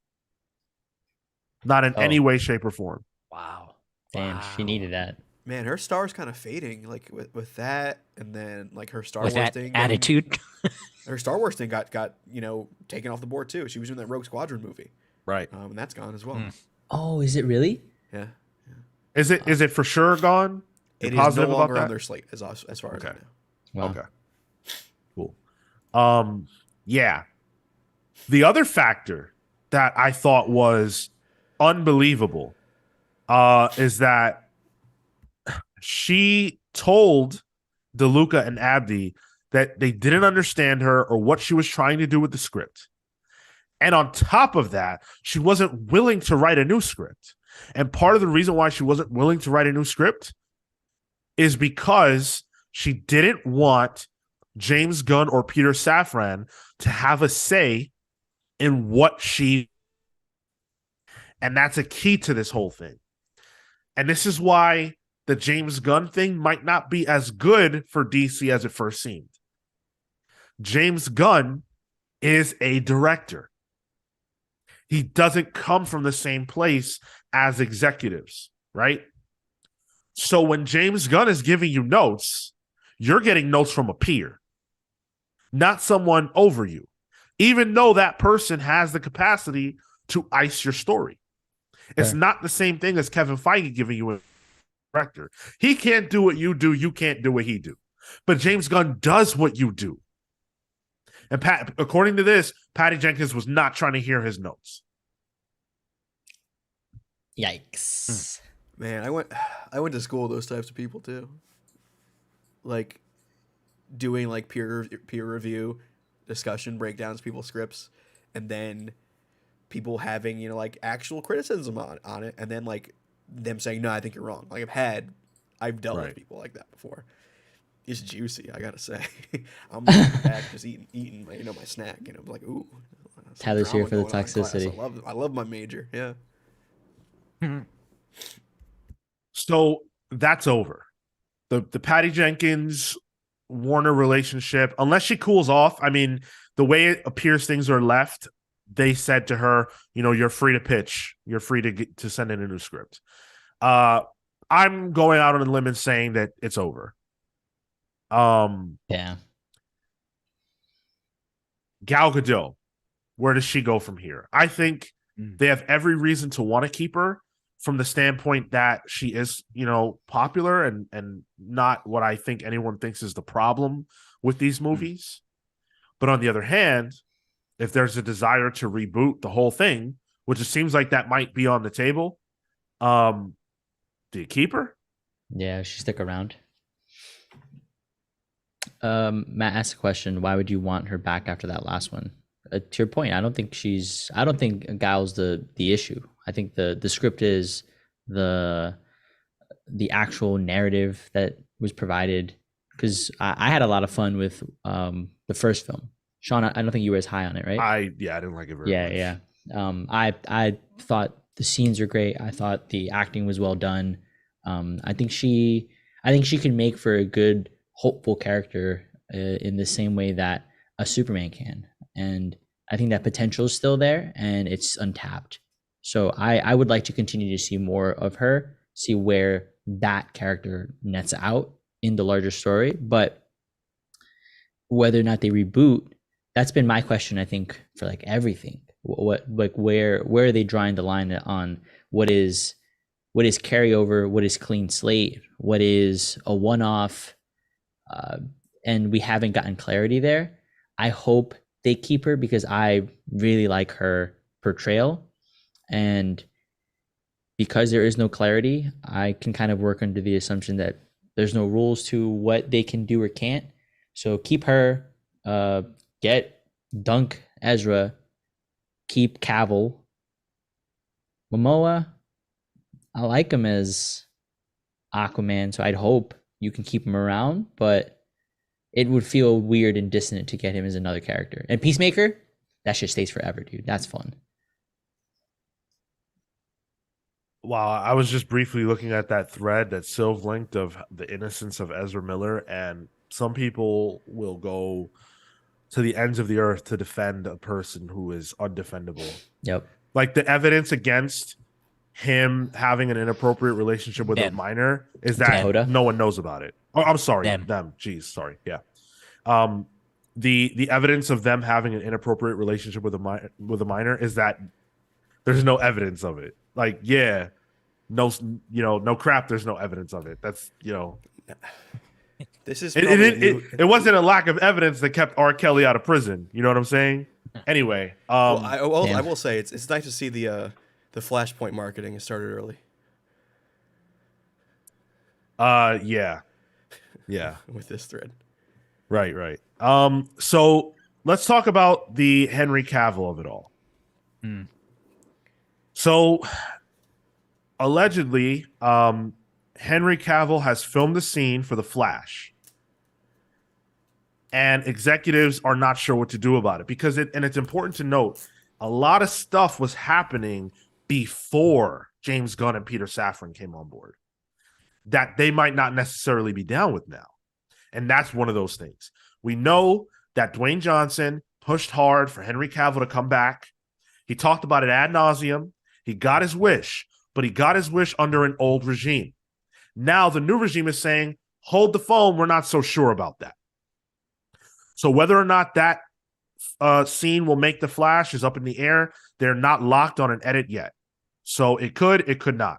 Not in any way, shape, or form. Wow. Damn, she needed that. Man, her star's kind of fading, like with that, and then like her Star With Wars that thing. attitude. Her Star Wars thing got taken off the board too. She was in that Rogue Squadron movie, Right. and that's gone as well. Oh, is it really? Yeah, Is it for sure gone? it You're is no longer that? on their slate as far as I know. Wow. Okay. Cool. Yeah. The other factor that I thought was unbelievable is that she told DeLuca and Abdi that they didn't understand her or what she was trying to do with the script. And on top of that, she wasn't willing to write a new script. And part of the reason why she wasn't willing to write a new script is because she didn't want James Gunn or Peter Safran to have a say in what she. And that's a key to this whole thing. And this is why the James Gunn thing might not be as good for DC as it first seemed. James Gunn is a director. He doesn't come from the same place as executives, right? So when James Gunn is giving you notes, you're getting notes from a peer, not someone over you, even though that person has the capacity to ice your story. It's not the same thing as Kevin Feige giving you a director. He can't do what you do. You can't do what he do. But James Gunn does what you do. And according to this, Patty Jenkins was not trying to hear his notes. Yikes. Man, I went to school with those types of people too. Like doing like peer review, discussion breakdowns, people's scripts, and then people having, like actual criticism on it, and then like them saying, no, I think you're wrong. Like I've dealt with people like that before. It's juicy, I gotta say. I'm back just eating my snack, I'm like, ooh. Tyler's here for the toxicity. I love my major, yeah. So that's over. The Patty Jenkins Warner relationship, unless she cools off. I mean, the way it appears things are left, they said to her, you're free to pitch. You're free to send in a new script. I'm going out on a limb and saying that it's over. Yeah. Gal Gadot, where does she go from here? I think they have every reason to want to keep her, from the standpoint that she is, popular and not what I think anyone thinks is the problem with these movies. But on the other hand, if there's a desire to reboot the whole thing, which it seems like that might be on the table, do you keep her? Yeah, she stick around. Matt asked a question: why would you want her back after that last one? To your point, I don't think Gal's the issue. I think the script is the actual narrative that was provided. Because I had a lot of fun with the first film. Sean, I don't think you were as high on it, right? I didn't like it very much. Yeah. I thought the scenes were great. I thought the acting was well done. I think she can make for a good, hopeful character in the same way that a Superman can. And I think that potential is still there and it's untapped. So I would like to continue to see more of her, see where that character nets out in the larger story. But whether or not they reboot, that's been my question, I think, for like everything. Where are they drawing the line on what is carryover, what is clean slate, what is a one-off, and we haven't gotten clarity there. I hope they keep her because I really like her portrayal, and because there is no clarity, I can kind of work under the assumption that there's no rules to what they can do or can't. So keep her, get Dunk Ezra, keep Cavill. Momoa, I like him as Aquaman, so I'd hope you can keep him around, but it would feel weird and dissonant to get him as another character. And Peacemaker, that shit stays forever, dude. That's fun. Wow, I was just briefly looking at that thread that Sylv linked of the innocence of Ezra Miller, and some people will go to the ends of the earth to defend a person who is undefendable. Yep. Like the evidence against him having an inappropriate relationship with a minor is that Dakota? no one knows about it. Oh, I'm sorry, Them. them. Jeez, sorry. Yeah. The evidence of them having an inappropriate relationship with a minor is that there's no evidence of it. Like, yeah, no, no crap. There's no evidence of it. That's This is it wasn't a lack of evidence that kept R. Kelly out of prison. You know what I'm saying? Anyway, well, I will say it's nice to see the Flashpoint marketing has started early. yeah, with this thread. right. So let's talk about the Henry Cavill of it all. So allegedly, Henry Cavill has filmed the scene for The Flash, and executives are not sure what to do about it because it's important to note a lot of stuff was happening before James Gunn and Peter Safran came on board that they might not necessarily be down with now. And that's one of those things. We know that Dwayne Johnson pushed hard for Henry Cavill to come back. He talked about it ad nauseum. He got his wish, but he got his wish under an old regime. Now the new regime is saying, hold the phone. We're not so sure about that. So whether or not that scene will make The Flash is up in the air. They're not locked on an edit yet. So it could not.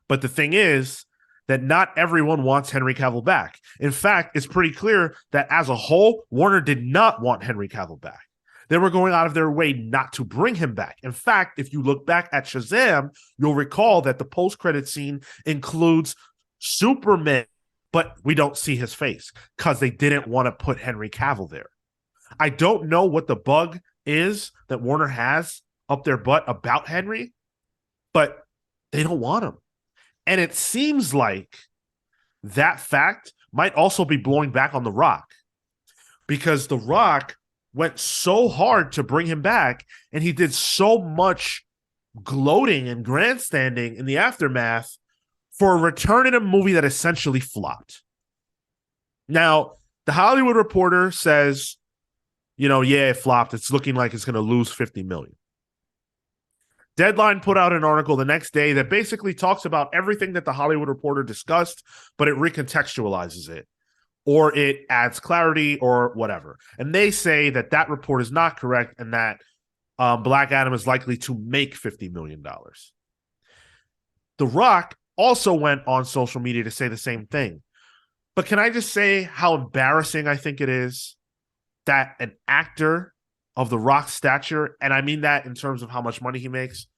But the thing is that not everyone wants Henry Cavill back. In fact, it's pretty clear that as a whole, Warner did not want Henry Cavill back. They were going out of their way not to bring him back. In fact, if you look back at Shazam, you'll recall that the post-credit scene includes Superman, but we don't see his face because they didn't want to put Henry Cavill there. I don't know what the bug is that Warner has up their butt about Henry, but they don't want him. And it seems like that fact might also be blowing back on The Rock because The Rock went so hard to bring him back and he did so much gloating and grandstanding in the aftermath for a return in a movie that essentially flopped. Now, The Hollywood Reporter says, yeah, it flopped. It's looking like it's going to lose $50 million. Deadline put out an article the next day that basically talks about everything that The Hollywood Reporter discussed, but it recontextualizes it, or it adds clarity or whatever. And they say that report is not correct and that Black Adam is likely to make $50 million. The Rock also went on social media to say the same thing. But can I just say how embarrassing I think it is that an actor of The Rock's stature, and I mean that in terms of how much money he makes,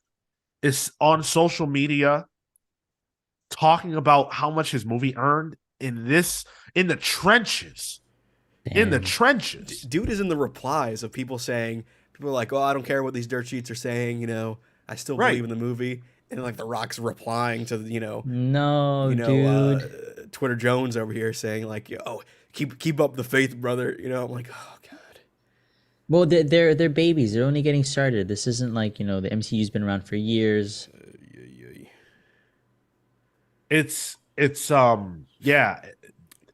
is on social media talking about how much his movie earned in the trenches. Damn. In the trenches. Dude is in the replies of people saying, people are like, oh, I don't care what these dirt sheets are saying, I still believe in the movie. And like The Rock's replying to, No, dude. Twitter Jones over here saying like, oh, keep up the faith, brother. I'm like, oh God. Well, they're babies. They're only getting started. This isn't like, the MCU's been around for years. It's yeah.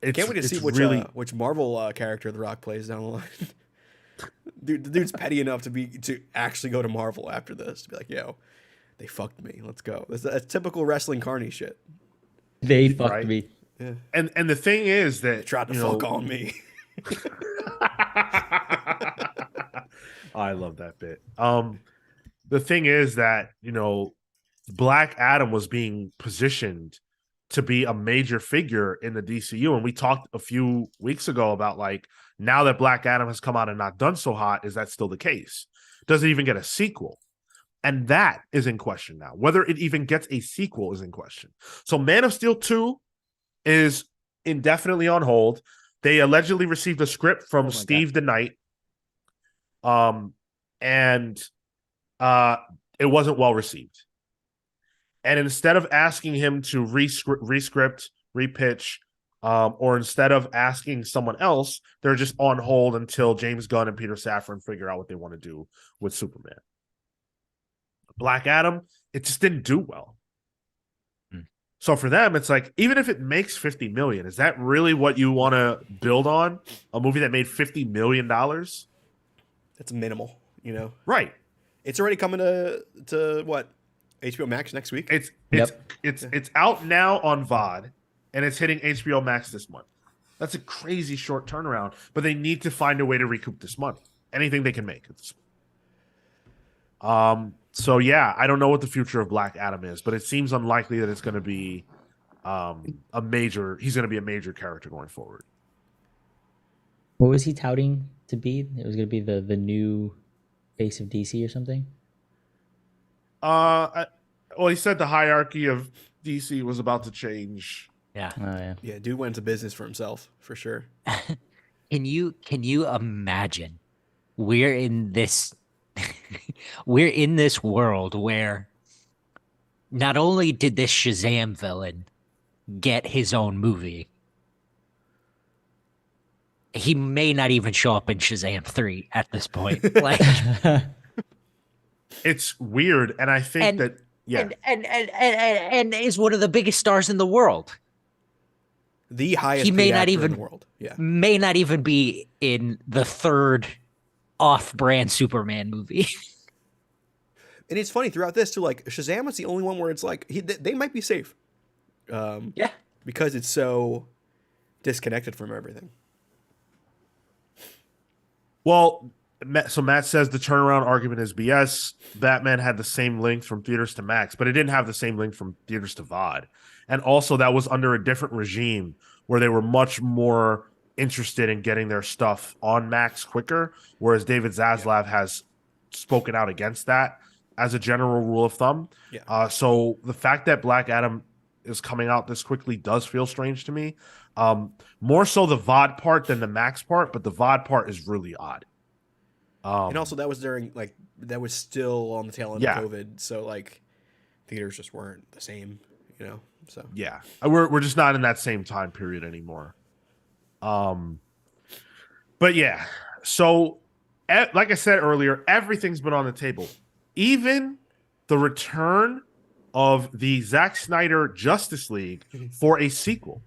Can't wait to see which Marvel character The Rock plays down the line. Dude, the dude's petty enough to actually go to Marvel after this to be like, yo, they fucked me. Let's go. That's typical wrestling carny shit. They fucked me. Yeah. And the thing is that they tried to fuck on me. I love that bit. The thing is that, Black Adam was being positioned to be a major figure in the DCU. And we talked a few weeks ago about like, now that Black Adam has come out and not done so hot, is that still the case? Does it even get a sequel? And that is in question now. Whether it even gets a sequel is in question. So Man of Steel 2 is indefinitely on hold. They allegedly received a script from Steve DeKnight. And it wasn't well received. And instead of asking him to rescript, repitch, or instead of asking someone else, they're just on hold until James Gunn and Peter Safran figure out what they want to do with Superman. Black Adam, it just didn't do well. So for them, it's like, even if it makes $50 million, is that really what you want to build on? A movie that made $50 million? That's minimal, you know? Right. It's already coming to what? HBO Max next week? It's out now on VOD, and it's hitting HBO Max this month. That's a crazy short turnaround, but they need to find a way to recoup this money. Anything they can make. So yeah, I don't know what the future of Black Adam is, but it seems unlikely that it's going to be he's going to be a major character going forward. What was he touting to be? It was going to be the new face of DC or something? Well, he said the hierarchy of DC was about to change. Yeah. Oh, yeah. Yeah, dude went into business for himself, for sure. Can you imagine we're in this we're in this world where not only did this Shazam villain get his own movie, he may not even show up in Shazam 3 at this point. Like, it's weird, and I think that and is one of the biggest stars in the world. The highest He may paid not actor even in the world. Yeah. may not even be in the third off-brand Superman movie. And it's funny throughout this too. Like Shazam is the only one where it's like they might be safe, Yeah. because it's so disconnected from everything. Well, so Matt says the turnaround argument is BS. Batman had the same length from theaters to Max, but it didn't have the same length from theaters to VOD. And also that was under a different regime where they were much more interested in getting their stuff on Max quicker, whereas David Zaslav has spoken out against that as a general rule of thumb. Yeah. So the fact that Black Adam is coming out this quickly does feel strange to me. More so the VOD part than the Max part, but the VOD part is really odd. And also that was that was still on the tail end of COVID, so like theaters just weren't the same, you know. So yeah, we're just not in that same time period anymore. But yeah, so like I said earlier, everything's been on the table, even the return of the Zack Snyder Justice League for a sequel.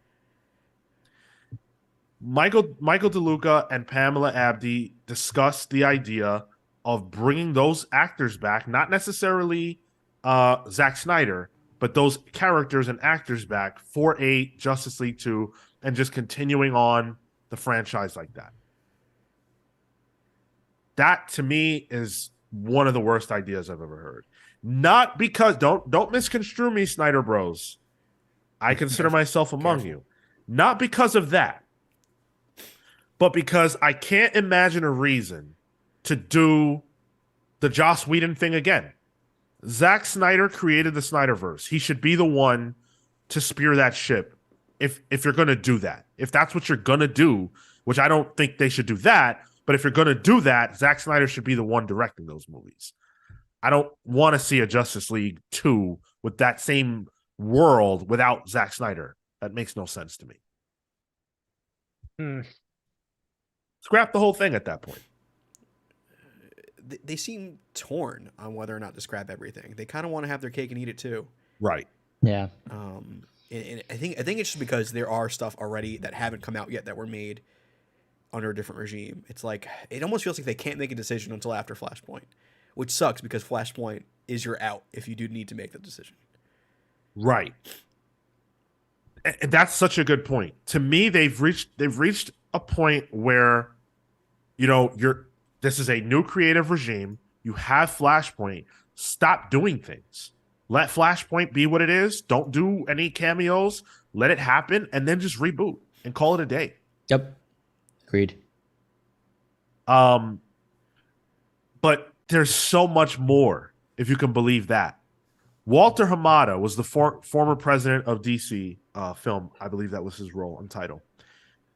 Michael DeLuca and Pamela Abdi discussed the idea of bringing those actors back, not necessarily Zack Snyder, but those characters and actors back for a Justice League 2 and just continuing on the franchise like that. That to me is one of the worst ideas I've ever heard. Not because don't misconstrue me, Snyder Bros. I consider myself among you. Not because of that, but because I can't imagine a reason to do the Joss Whedon thing again. Zack Snyder created the Snyderverse. He should be the one to spear that ship if you're going to do that. If that's what you're going to do, which I don't think they should do that, but if you're going to do that, Zack Snyder should be the one directing those movies. I don't want to see a Justice League 2 with that same world without Zack Snyder. That makes no sense to me. Scrap the whole thing at that point. They seem torn on whether or not to scrap everything. They kind of want to have their cake and eat it too. Right. Yeah. And I think it's just because there are stuff already that haven't come out yet that were made under a different regime. It's like it almost feels like they can't make a decision until after Flashpoint, which sucks because Flashpoint is your out if you do need to make the decision. Right. And that's such a good point. To me, they've reached a point where, you know, this is a new creative regime. You have Flashpoint. Stop doing things. Let Flashpoint be what it is. Don't do any cameos. Let it happen, and then just reboot and call it a day. Yep. Agreed. But there's so much more, if you can believe that. Walter Hamada was the former president of DC Film. I believe that was his role and title.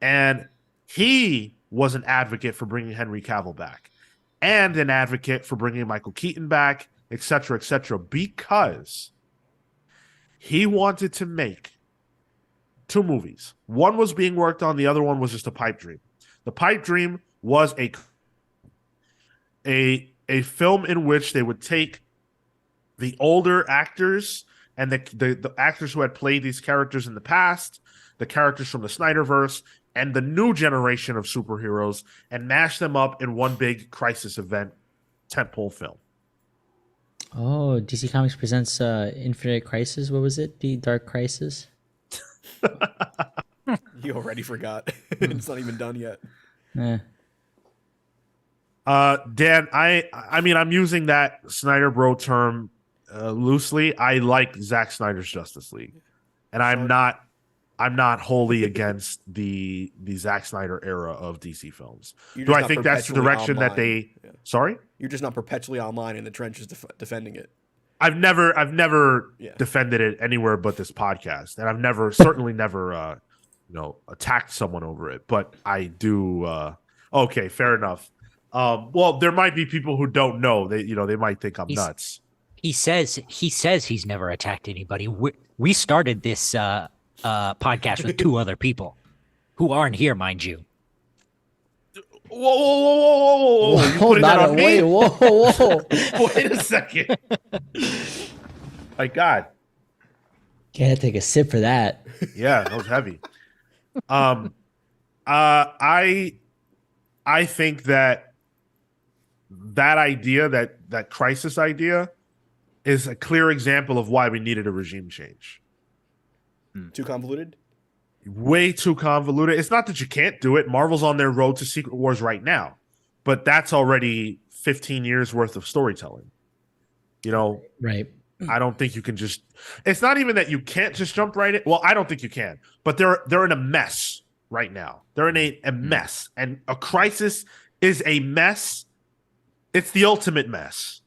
And he was an advocate for bringing Henry Cavill back and an advocate for bringing Michael Keaton back, et cetera, because He wanted to make 2 movies. One was being worked on. The other one was just a pipe dream. The pipe dream was a film in which they would take the older actors and the actors who had played these characters in the past, the characters from the Snyderverse, and the new generation of superheroes, and mash them up in one big crisis event tentpole film. Oh, DC Comics presents Infinite Crisis. What was it? The Dark Crisis. You already forgot. It's not even done yet. Eh. Dan, I mean, I'm using that Snyder Bro term loosely. I like Zack Snyder's Justice League, and I'm not wholly against the Zack Snyder era of DC films. Do I think that's the direction that they? Yeah. Sorry, you're just not perpetually online in the trenches defending it. I've never defended it anywhere but this podcast, and I've certainly never attacked someone over it. But I do. Okay, fair enough. Well, there might be people who don't know. They might think I'm nuts. He says he's never attacked anybody. We started this podcast with 2 other people who aren't here, mind you. Whoa! You putting that on me? Whoa! Wait a second. My God. Can't take a sip for that. Yeah, that was heavy. I think that idea, that crisis idea, is a clear example of why we needed a regime change. Too convoluted? Way too convoluted. It's not that you can't do it. Marvel's on their road to Secret Wars right now, but that's already 15 years worth of storytelling. Right. I don't think you can just. It's not even that you can't just jump right in. Well, I don't think you can, but they're in a mess right now. They're in a mess, and a crisis is a mess. It's the ultimate mess.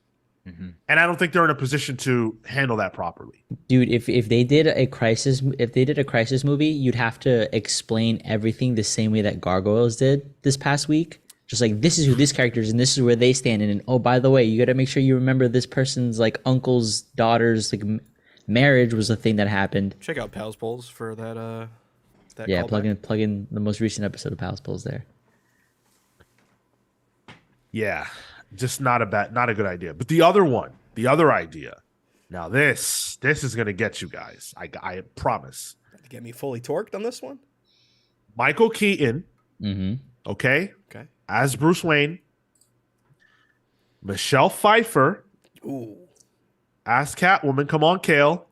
Mm-hmm. And I don't think they're in a position to handle that properly. Dude, if they did a crisis movie, you'd have to explain everything the same way that Gargoyles did this past week. Just like, this is who this character is and this is where they stand. And oh, by the way, you got to make sure you remember this person's like uncle's daughter's like marriage was a thing that happened. Check out Pals Polls for that. Yeah, plug in the most recent episode of Pals Polls there. Yeah. Just not a good idea. But the other idea. Now this is gonna get you guys. I promise. Get me fully torqued on this one. Michael Keaton. Mm-hmm. Okay. Okay. As Bruce Wayne. Michelle Pfeiffer. Ooh. As Catwoman. Come on, Kale.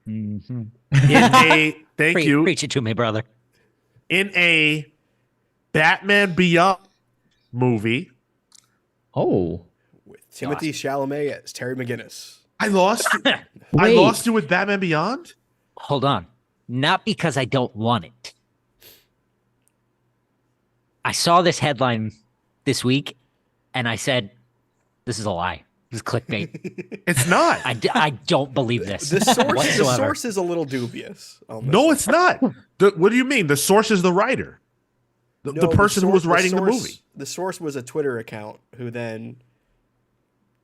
Mm-hmm. Thank you. Preach it to me, brother. In a Batman Beyond movie. Oh, with Timothée Chalamet as Terry McGinnis. I lost you with Batman Beyond? Hold on. Not because I don't want it. I saw this headline this week, and I said, this is a lie. This is clickbait. It's not. I don't believe this. The source is a little dubious. No, it's not. What do you mean? The source is the writer. The person who was writing the movie. The source was a Twitter account who then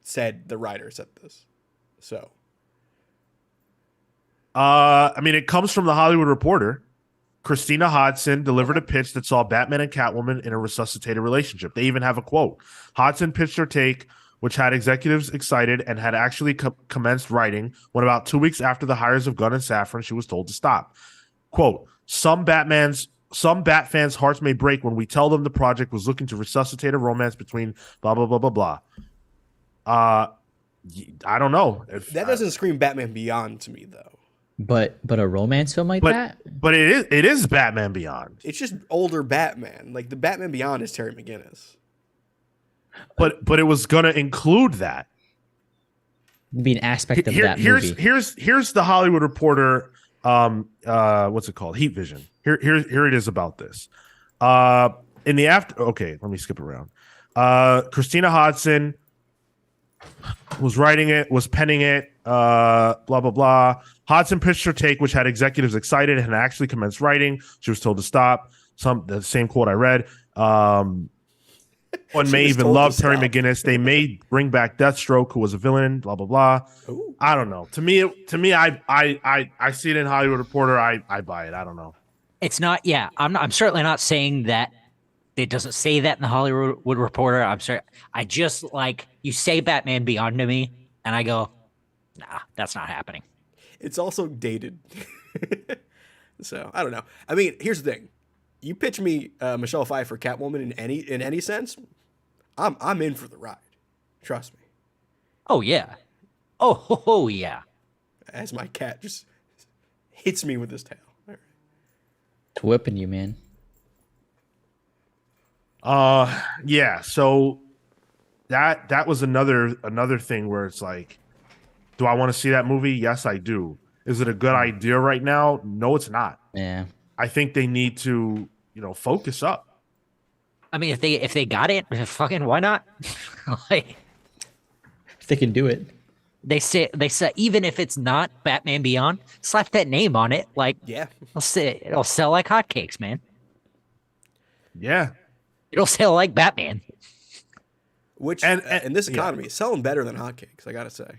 said the writer said this. So, I mean, it comes from the Hollywood Reporter. Christina Hodson delivered a pitch that saw Batman and Catwoman in a resuscitated relationship. They even have a quote. Hodson pitched her take, which had executives excited and had actually commenced writing when about 2 weeks after the hires of Gunn and Safran, she was told to stop. Quote, some Bat fans' hearts may break when we tell them the project was looking to resuscitate a romance between blah, blah, blah, blah, blah. I don't know. That doesn't scream Batman Beyond to me, though. But a romance film like that? But it is Batman Beyond. It's just older Batman. Like, the Batman Beyond is Terry McGinnis. But it was going to include that. Be an aspect of that movie. Here's the Hollywood Reporter, what's it called? Heat Vision. Here it is about this. In the after, okay, let me skip around. Christina Hodson was writing it, was penning it, blah, blah, blah. Hodson pitched her take, which had executives excited and had actually commenced writing. She was told to stop. The same quote I read. One She may was even told to love Terry stop. McGinnis. They may bring back Deathstroke, who was a villain. Blah blah blah. Ooh. I don't know. To me, I see it in Hollywood Reporter. I buy it. I don't know. It's not. Yeah, I'm certainly not saying that. It doesn't say that in the Hollywood Reporter. I'm sorry. I just like you say Batman Beyond to me, and I go, nah, that's not happening. It's also dated. So I don't know. I mean, here's the thing: you pitch me Michelle Pfeiffer Catwoman in any sense, I'm in for the ride. Trust me. Oh yeah. Oh yeah. As my cat just hits me with his tail. All right. It's whipping you, man. Yeah. So that was another thing where it's like, do I want to see that movie? Yes, I do. Is it a good idea right now? No, it's not. Yeah. I think they need to, focus up. I mean, if they got it, fucking why not? Like If they can do it. they say even if it's not Batman Beyond, slap that name on it. Like Yeah. it'll sell like hotcakes, man. Yeah. It'll sell like Batman. Which And- in this yeah. economy is selling better than hotcakes, I gotta say.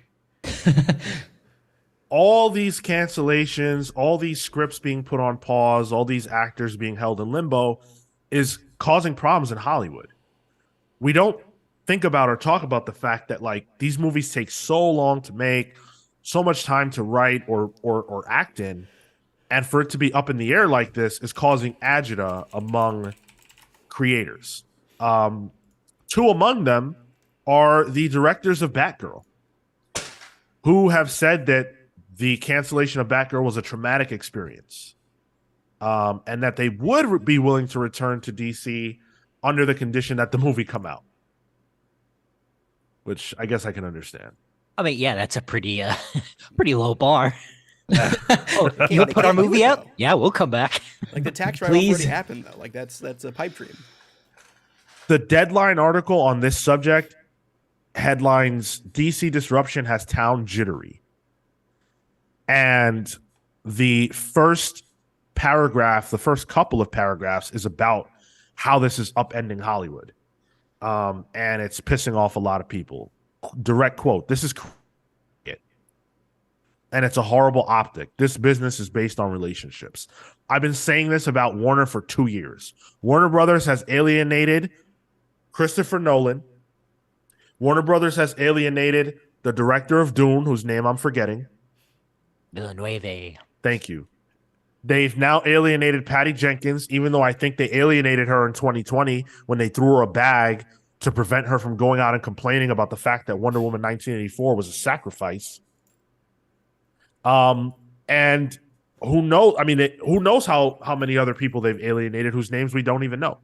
All these cancellations, all these scripts being put on pause, all these actors being held in limbo is causing problems in Hollywood. We don't think about or talk about the fact that like these movies take so long to make, so much time to write or act in, and for it to be up in the air like this is causing agita among creators. Two among them are the directors of Batgirl, who have said that the cancellation of Batgirl was a traumatic experience, and that they would be willing to return to DC under the condition that the movie come out, which I guess I can understand. I mean, yeah, that's a pretty pretty low bar. Oh, Can't- you'll they put our can't do movie it, out? though. Yeah, we'll come back. Like the tax write-off Please. already happened though. Like that's a pipe dream. The Deadline article on this subject headlines DC disruption has town jittery. And the first paragraph, the first couple of paragraphs is about how this is upending Hollywood. And it's pissing off a lot of people. Direct quote, this is it. And it's a horrible optic. This business is based on relationships. I've been saying this about Warner for 2 years. Warner Brothers has alienated Christopher Nolan. Warner Brothers has alienated the director of Dune, whose name I'm forgetting. Villanueva. Thank you. They've now alienated Patty Jenkins, even though I think they alienated her in 2020 when they threw her a bag to prevent her from going out and complaining about the fact that Wonder Woman 1984 was a sacrifice. And who knows? I mean, who knows how many other people they've alienated whose names we don't even know.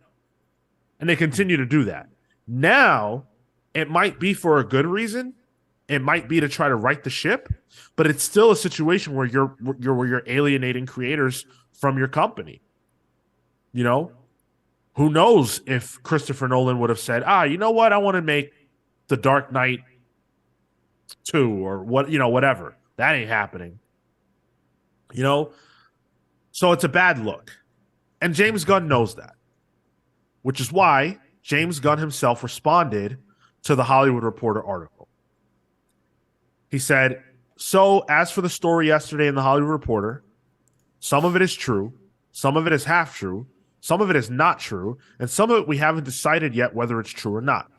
And they continue to do that. Now, it might be for a good reason. It might be to try to right the ship, but it's still a situation where you're alienating creators from your company. You know, who knows if Christopher Nolan would have said, you know what, I want to make The Dark Knight 2 or whatever. That ain't happening. So it's a bad look. And James Gunn knows that, which is why James Gunn himself responded to the Hollywood Reporter article. He said, so as for the story yesterday in the Hollywood Reporter, some of it is true, some of it is half true, some of it is not true, and some of it we haven't decided yet whether it's true or not.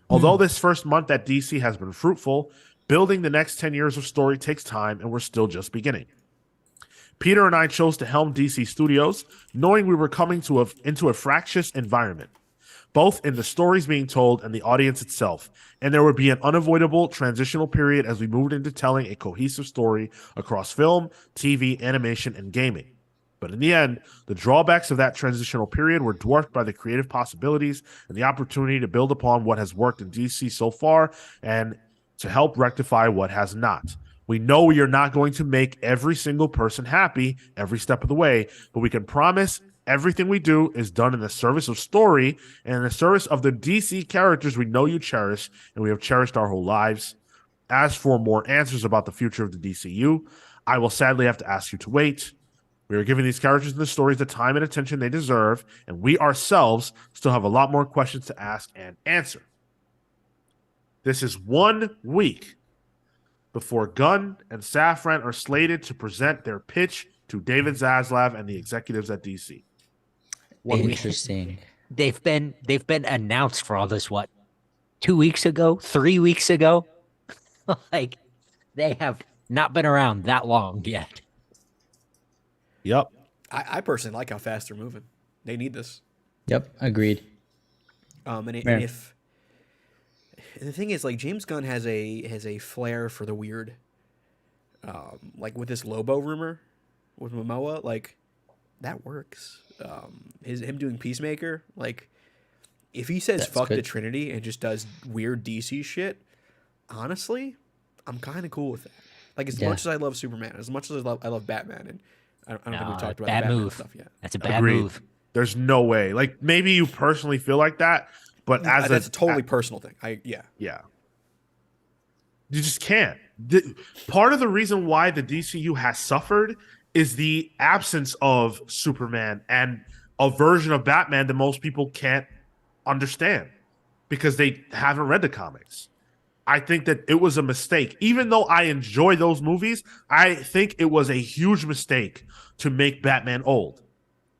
Although this first month at DC has been fruitful, building the next 10 years of story takes time, and we're still just beginning. Peter and I chose to helm DC Studios, knowing we were coming into a fractious environment, both in the stories being told and the audience itself, and there would be an unavoidable transitional period as we moved into telling a cohesive story across film, TV, animation, and gaming. But in the end, the drawbacks of that transitional period were dwarfed by the creative possibilities and the opportunity to build upon what has worked in DC so far and to help rectify what has not. We know we are not going to make every single person happy every step of the way, but we can promise everything we do is done in the service of story and in the service of the DC characters we know you cherish and we have cherished our whole lives. As for more answers about the future of the DCU, I will sadly have to ask you to wait. We are giving these characters in the stories the time and attention they deserve, and we ourselves still have a lot more questions to ask and answer. This is 1 week before Gunn and Safran are slated to present their pitch to David Zaslav and the executives at DC. 1 week. Interesting. They've been announced for all this, what, 2 weeks ago, 3 weeks ago? Like, they have not been around that long yet. Yep. I personally like how fast they're moving. They need this. Yep, agreed. And Yeah. if and the thing is, like, James Gunn has a flair for the weird. Like with this Lobo rumor with Momoa, like that works. Him doing Peacemaker, like if he says That's fuck the good. Trinity and just does weird DC shit, honestly, I'm kind of cool with that. Like as Yeah. much as I love Superman, as much as I love Batman, and I don't think No, we've talked about bad the Batman move. stuff yet. That's a bad Agreed. move. There's no way. Like, maybe you personally feel like that, but as That's a totally personal thing. Yeah. Yeah. You just can't. Part of the reason why the DCU has suffered is the absence of Superman and a version of Batman that most people can't understand because they haven't read the comics. I think that it was a mistake. Even though I enjoy those movies, I think it was a huge mistake to make Batman old.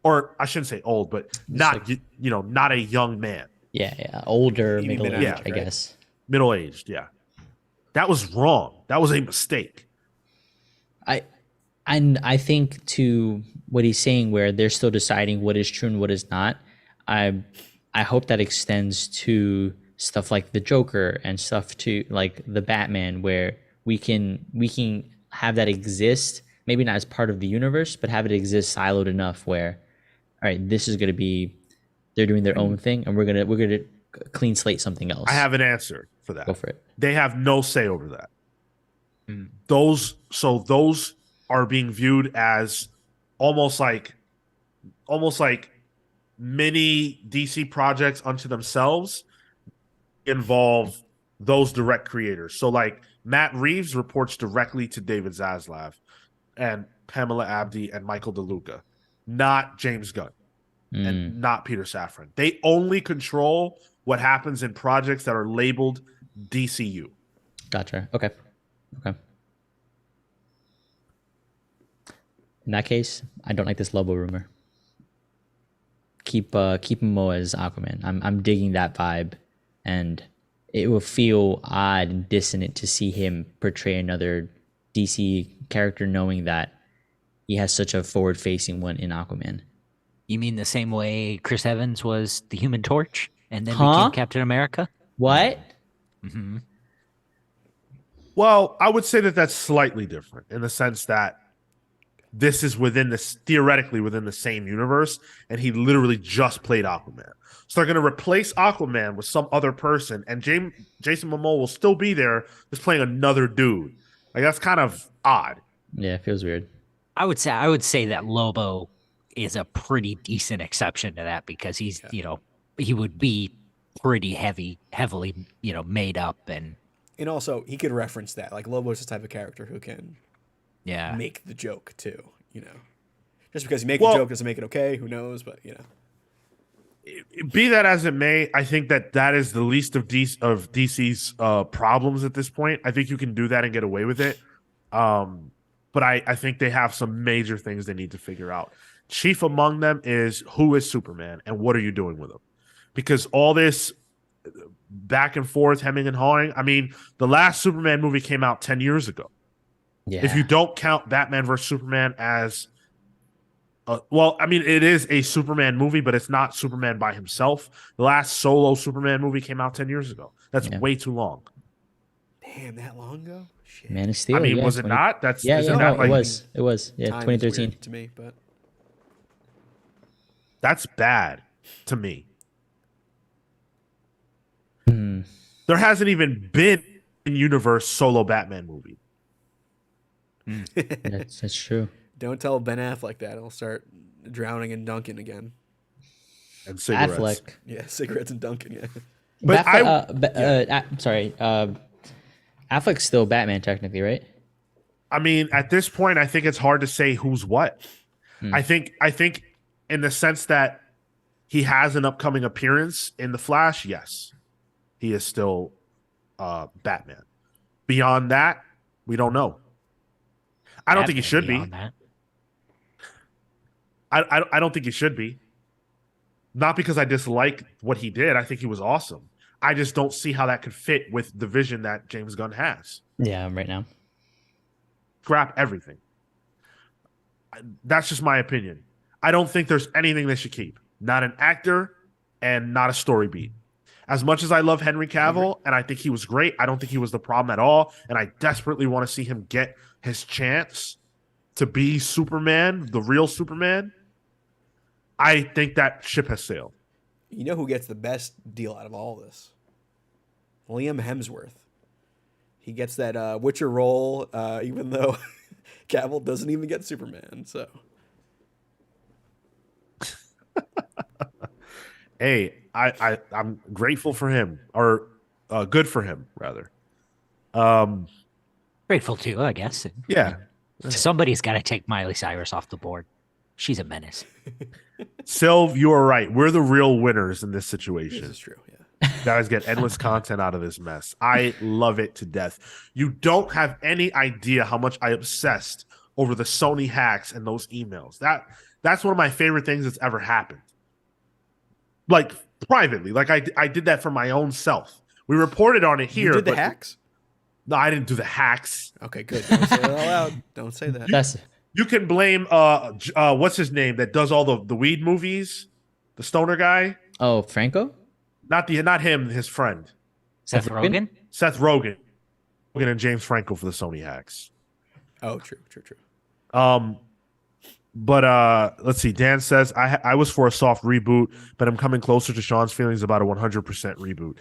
Or I shouldn't say old, but not not a young man. Yeah. Older, You mean middle age, mid-average, I right? guess. Middle-aged, yeah. That was wrong. That was a mistake. I think to what he's saying, where they're still deciding what is true and what is not. I hope that extends to stuff like the Joker and stuff to like the Batman, where we can have that exist, maybe not as part of the universe, but have it exist siloed enough where, all right, this is gonna be they're doing their own thing, and we're gonna clean slate something else. I have an answer for that. Go for it. They have no say over that. Those are being viewed as almost like mini DC projects unto themselves, involve those direct creators. So like Matt Reeves reports directly to David Zaslav and Pamela Abdi and Michael DeLuca, not James Gunn and not Peter Safran. They only control what happens in projects that are labeled DCU. Gotcha. Okay. In that case, I don't like this Lobo rumor. Keep Momoa as Aquaman. I'm digging that vibe, and it will feel odd and dissonant to see him portray another DC character, knowing that he has such a forward-facing one in Aquaman. You mean the same way Chris Evans was the Human Torch and then Huh? became Captain America? What? Mm-hmm. Well, I would say that that's slightly different in the sense that this is theoretically within the same universe, and he literally just played Aquaman. So they're going to replace Aquaman with some other person, and Jason Momoa will still be there, just playing another dude. Like, that's kind of odd. Yeah, it feels weird. I would say that Lobo is a pretty decent exception to that because he's, he would be pretty heavily, made up and also he could reference that. Like Lobo's the type of character who can make the joke too, Just because you make a joke doesn't make it okay, who knows, but Be that as it may, I think that is the least of DC's problems at this point. I think you can do that and get away with it. But I think they have some major things they need to figure out. Chief among them is, who is Superman and what are you doing with him? Because all this back and forth, hemming and hawing. I mean, the last Superman movie came out 10 years ago. Yeah. If you don't count Batman vs. Superman as it is a Superman movie, but it's not Superman by himself. The last solo Superman movie came out 10 years ago. That's way too long. Damn, that long ago? Shit. Man of Steel. I mean, yeah, was it not? That's Yeah, isn't no, that like, it was. It was. Yeah, Time is 2013. weird to me, but that's bad to me. There hasn't even been in universe solo Batman movie. That's true. don't tell Ben Affleck that. He'll start drowning in Dunkin' again. And cigarettes. Affleck. Yeah, cigarettes and Dunkin', yeah. But sorry. Affleck's still Batman technically, right? I mean, at this point, I think it's hard to say who's what. I think in the sense that he has an upcoming appearance in the Flash, yes, he is still Batman. Beyond that, we don't know. I don't think he Batman should be. beyond that. I don't think he should be. Not because I dislike what he did. I think he was awesome. I just don't see how that could fit with the vision that James Gunn has. Yeah, right now. Scrap everything. That's just my opinion. I don't think there's anything they should keep. Not an actor and not a story beat. As much as I love Henry Cavill and I think he was great, I don't think he was the problem at all. And I desperately want to see him get his chance to be Superman, the real Superman. I think that ship has sailed. You know who gets the best deal out of all this? Liam Hemsworth. He gets that Witcher role, even though Cavill doesn't even get Superman. So, Hey, I'm grateful for him, or good for him, rather. Grateful too, I guess. Yeah. Somebody's got to take Miley Cyrus off the board. She's a menace. Sylv, you are right. We're the real winners in this situation. this is true. Yeah. Guys get endless content out of this mess. I love it to death. You don't have any idea how much I obsessed over the Sony hacks and those emails. That's one of my favorite things that's ever happened. Like privately, like I did that for my own self. We reported on it here. You did the but- hacks? No, I didn't do the hacks. Okay, good. Don't say that out loud. Don't say that. That's You can blame what's his name that does all the weed movies, the stoner guy. Franco? Not him, his friend, Seth Rogen? Seth Rogen and James Franco for the Sony hacks. Oh, true. But let's see. Dan says I was for a soft reboot, but I'm coming closer to Sean's feelings about a 100% reboot.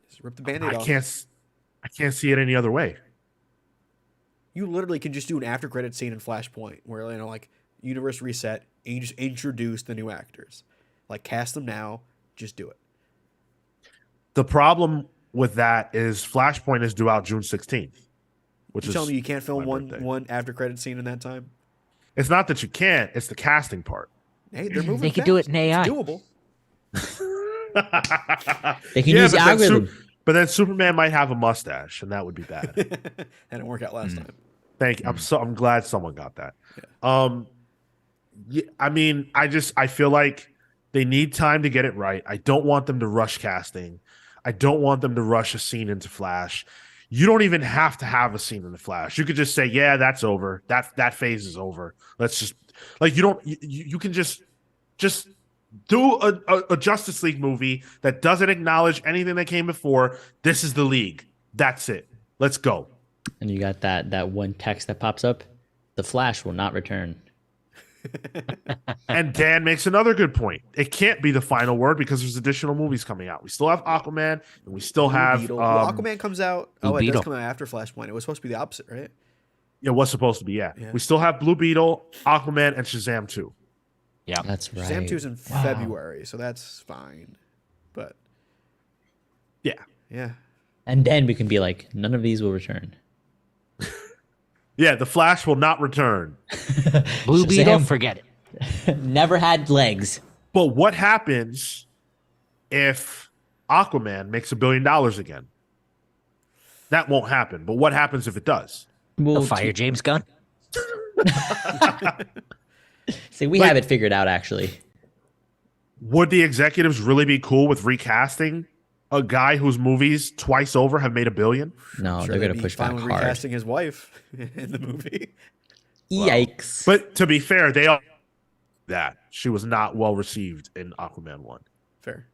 Just rip the Band-Aid off. I can't see it any other way. You literally can just do an after credit scene in Flashpoint where, like universe reset and you just introduce the new actors. Like cast them now, just do it. The problem with that is Flashpoint is due out June 16th, which You is telling me you can't film my birthday. one after credit scene in that time? It's not that you can't, it's the casting part. Hey, they're moving They could do it fast. in AI. It's doable. They can use the algorithm. But then Superman might have a mustache, and that would be bad. That didn't work out last time. Thank you. I'm glad someone got that. Yeah, I mean, I feel like they need time to get it right. I don't want them to rush casting. I don't want them to rush a scene into Flash. You don't even have to have a scene in the Flash. You could just say, "Yeah, that's over. That phase is over. Let's just like you can just do a Justice League movie that doesn't acknowledge anything that came before. This is the League. That's it. Let's go." And you got that one text that pops up. The Flash will not return. And Dan makes another good point. It can't be the final word because there's additional movies coming out. We still have Aquaman, and we still have Beetle. Well, Aquaman comes out. Blue It Beetle. does come out after Flashpoint. It was supposed to be the opposite, right? It was supposed to be, yeah. Yeah. We still have Blue Beetle, Aquaman, and Shazam 2. Yeah. That's right. Shazam 2's in February, so that's fine. But Yeah. yeah, And then we can be like, none of these will return. Yeah, the Flash will not return. Blue Shazam. Beetle, forget it. Never had legs. But what happens if Aquaman makes $1 billion again? That won't happen. But what happens if it does? They'll Well, fire James Gunn. see, we have it figured out, actually. Would the executives really be cool with recasting a guy whose movies twice over have made $1 billion? No, sure they're they'd going to be push fine back with hard. recasting his wife in the movie. Yikes. But to be fair, they all that she was not well received in Aquaman 1. Fair.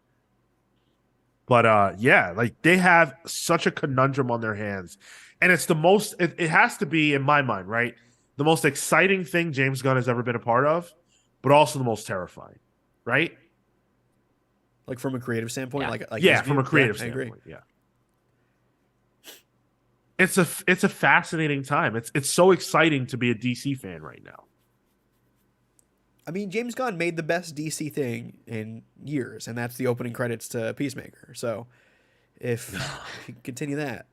But yeah, like they have such a conundrum on their hands. And it's the most it has to be, in my mind, right? The most exciting thing James Gunn has ever been a part of, but also the most terrifying, right? Like from a creative standpoint, Yeah. like Yeah, his from view? a creative I agree. standpoint. Yeah. It's a fascinating time. It's so exciting to be a DC fan right now. I mean, James Gunn made the best DC thing in years, and that's the opening credits to Peacemaker. So if you continue that,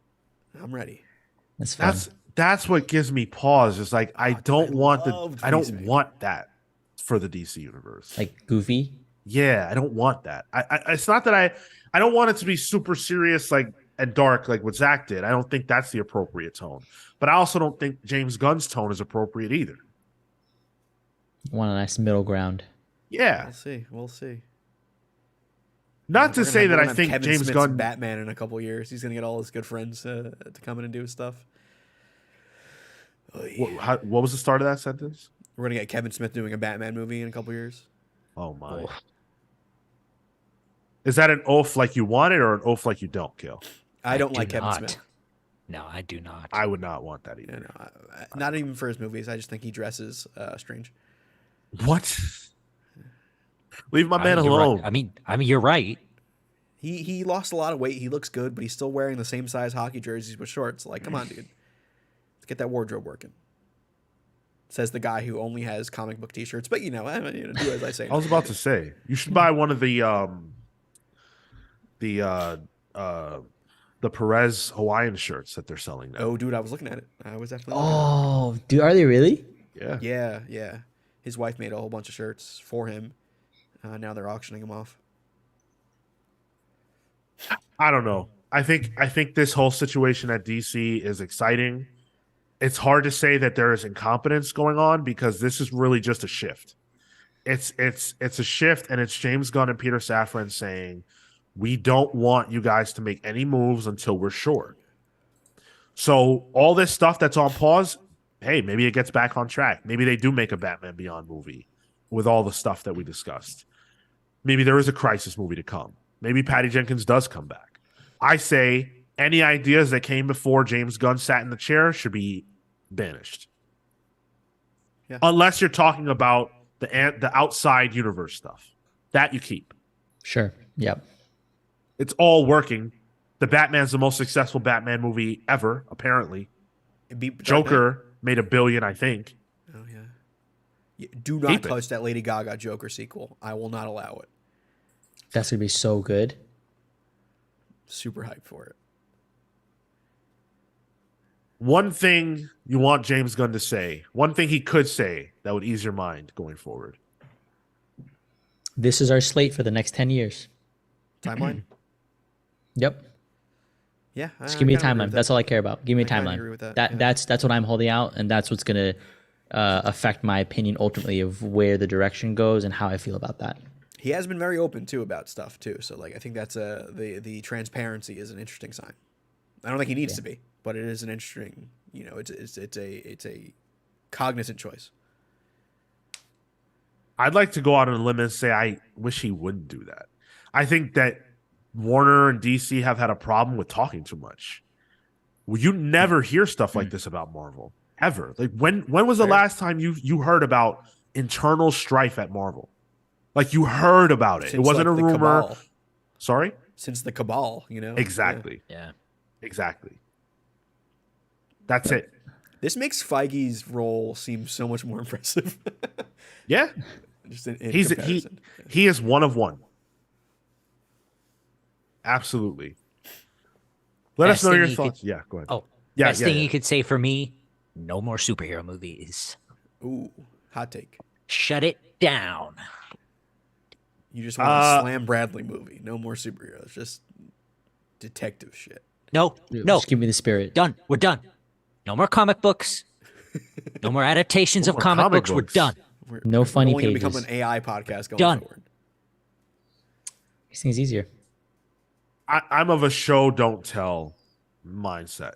I'm ready. That's fun. That's what gives me pause. It's like I don't want loved I don't Peacemaker. want that for the DC universe. Like goofy. Yeah, I don't want that. It's not that I don't want it to be super serious like and dark like what Zach did. I don't think that's the appropriate tone. But I also don't think James Gunn's tone is appropriate either. Want a nice middle ground. Yeah. We'll see. Not to say that I think Kevin James Smith's Gunn Batman in a couple years. He's gonna get all his good friends to come in and do his stuff. what was the start of that sentence? We're gonna get Kevin Smith doing a Batman movie in a couple years. Oh my. Oh. Is that an oath like you want it or an oath like you don't, Kill? I don't do like Kevin not. Smith. No, I do not. I would not want that either. Not even for his movies. I just think he dresses strange. What? Leave my man you're alone. right. I mean, you're right. He lost a lot of weight. He looks good, but he's still wearing the same size hockey jerseys with shorts. Like, come on, dude. Let's get that wardrobe working. Says the guy who only has comic book T-shirts. But do as I say. I was about to say you should buy one of the Perez Hawaiian shirts that they're selling now. Oh, dude, I was looking at it. I was definitely. Oh, dude, are they really? Yeah. Yeah. His wife made a whole bunch of shirts for him. Now they're auctioning them off. I don't know. I think this whole situation at DC is exciting. It's hard to say that there is incompetence going on because this is really just a shift. It's a shift, and it's James Gunn and Peter Safran saying, we don't want you guys to make any moves until we're sure. So all this stuff that's on pause, hey, maybe it gets back on track. Maybe they do make a Batman Beyond movie with all the stuff that we discussed. Maybe there is a Crisis movie to come. Maybe Patty Jenkins does come back. I say any ideas that came before James Gunn sat in the chair should be banished. Yeah. Unless you're talking about the outside universe stuff. That you keep. Sure. Yep. It's all working. The Batman's the most successful Batman movie ever, apparently. It beat Dark Joker made $1 billion, I think. Knight. Oh yeah. Do not Keep it. touch that Lady Gaga Joker sequel. I will not allow it. That's gonna be so good. Super hyped for it. One thing you want James Gunn to say, one thing he could say that would ease your mind going forward. This is our slate for the next 10 years. Timeline. Yep. Yeah. Just give me a timeline. That's all I care about. Give me a I kinda timeline. agree with that, yeah. That's what I'm holding out, and that's what's gonna affect my opinion ultimately of where the direction goes and how I feel about that. He has been very open too about stuff too. So like I think that's the transparency is an interesting sign. I don't think he needs to be, but it is an interesting. It's a cognizant choice. I'd like to go out on a limb and say I wish he wouldn't do that. I think that Warner and DC have had a problem with talking too much. Well, you never hear stuff like this about Marvel ever. Like when was the last time you heard about internal strife at Marvel? Like you heard about it. It wasn't like, a rumor. Cabal. Sorry? Since the Cabal, Exactly. Yeah. Exactly. That's it. This makes Feige's role seem so much more impressive. Yeah. Just in he comparison. he is one of one. Absolutely. Let Best us know thing your he thoughts. could- Yeah, go ahead. Oh, Yeah, best yeah, thing yeah. you could say for me: no more superhero movies. Ooh, hot take. Shut it down. You just want a Slam Bradley movie. No more superheroes. Just detective shit. No, Dude, no, Just give me the spirit. done. We're done. No more comic books. No more adaptations No of more comic comic books. We're books. done. No funny We're only gonna become pages. an AI podcast going Done. forward. Makes things easier. I'm of a show don't tell mindset.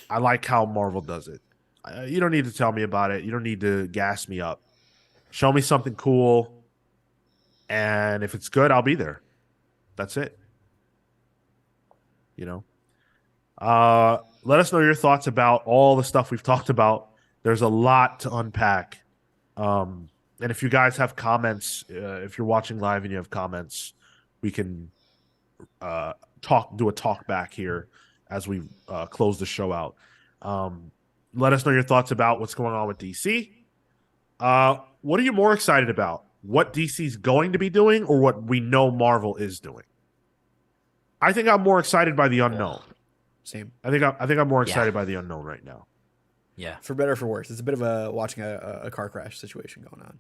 I like how Marvel does it. You don't need to tell me about it. You don't need to gas me up. Show me something cool, and if it's good, I'll be there. That's it. Let us know your thoughts about all the stuff we've talked about. There's a lot to unpack. And if you guys have comments, if you're watching live and you have comments, we can do a talk back here as we close the show out. Let us know your thoughts about what's going on with DC. What are you more excited about? What DC's going to be doing or what we know Marvel is doing? I think I'm more excited by the unknown. Same. I think I'm more excited by the unknown right now. Yeah. For better or for worse. It's a bit of a watching a car crash situation going on.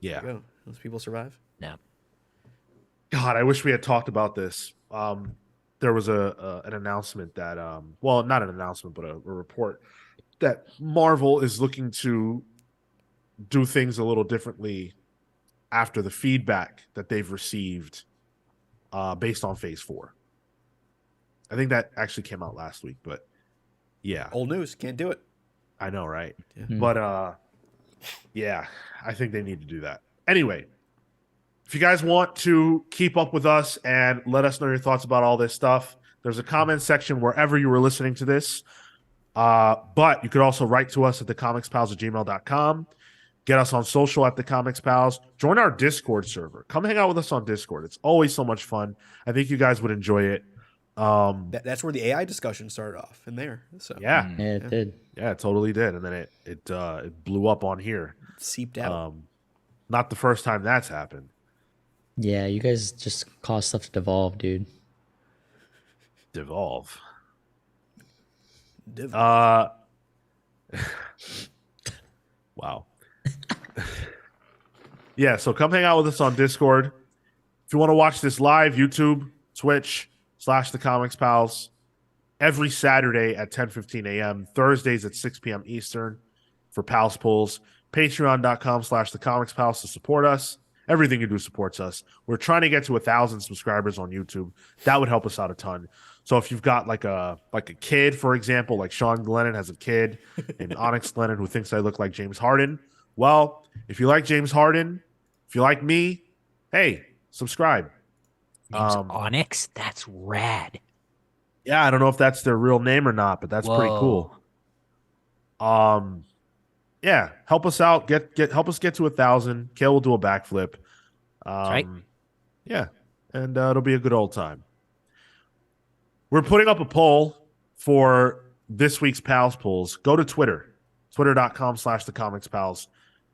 Yeah. There you go. Those people survive. No. God, I wish we had talked about this. There was an announcement that, well, not an announcement, but a report that Marvel is looking to do things a little differently after the feedback that they've received based on Phase 4. I think that actually came out last week, but yeah, Old news. Can't do it. I know, right? Yeah. But yeah, I think they need to do that. Anyway, if you guys want to keep up with us and let us know your thoughts about all this stuff, there's a comment section wherever you were listening to this. But you could also write to us at thecomicspals@gmail.com. Get us on social at The Comics Pals. Join our Discord server. Come hang out with us on Discord. It's always so much fun. I think you guys would enjoy it. That's where the AI discussion started off in there. So Yeah. Yeah, it did. Yeah, it totally did. And then it blew up on here. it seeped out. Not the first time that's happened. Yeah, you guys just cause stuff to devolve, dude. Devolve. Div- Wow. Yeah, so come hang out with us on Discord. If you want to watch this live, YouTube, Twitch /The Comics Pals every Saturday at 10:15 a.m., Thursdays at 6 p.m. Eastern for Pals Pulls. Patreon.com/The Comics Pals to support us. Everything you do supports us. We're trying to get to 1,000 subscribers on YouTube. That would help us out a ton. So if you've got like a kid, for example, like Sean Glennon has a kid named Onyx Glennon who thinks I look like James Harden. Well, if you like James Harden, if you like me, hey, subscribe. Name's Onyx? That's rad. Yeah, I don't know if that's their real name or not, but that's pretty cool. Yeah, help us out. Help us get to 1,000. Kale will do a backflip. right. Yeah, and it'll be a good old time. We're putting up a poll for this week's Pals Polls. Go to Twitter, twitter.com/The Comics Pals.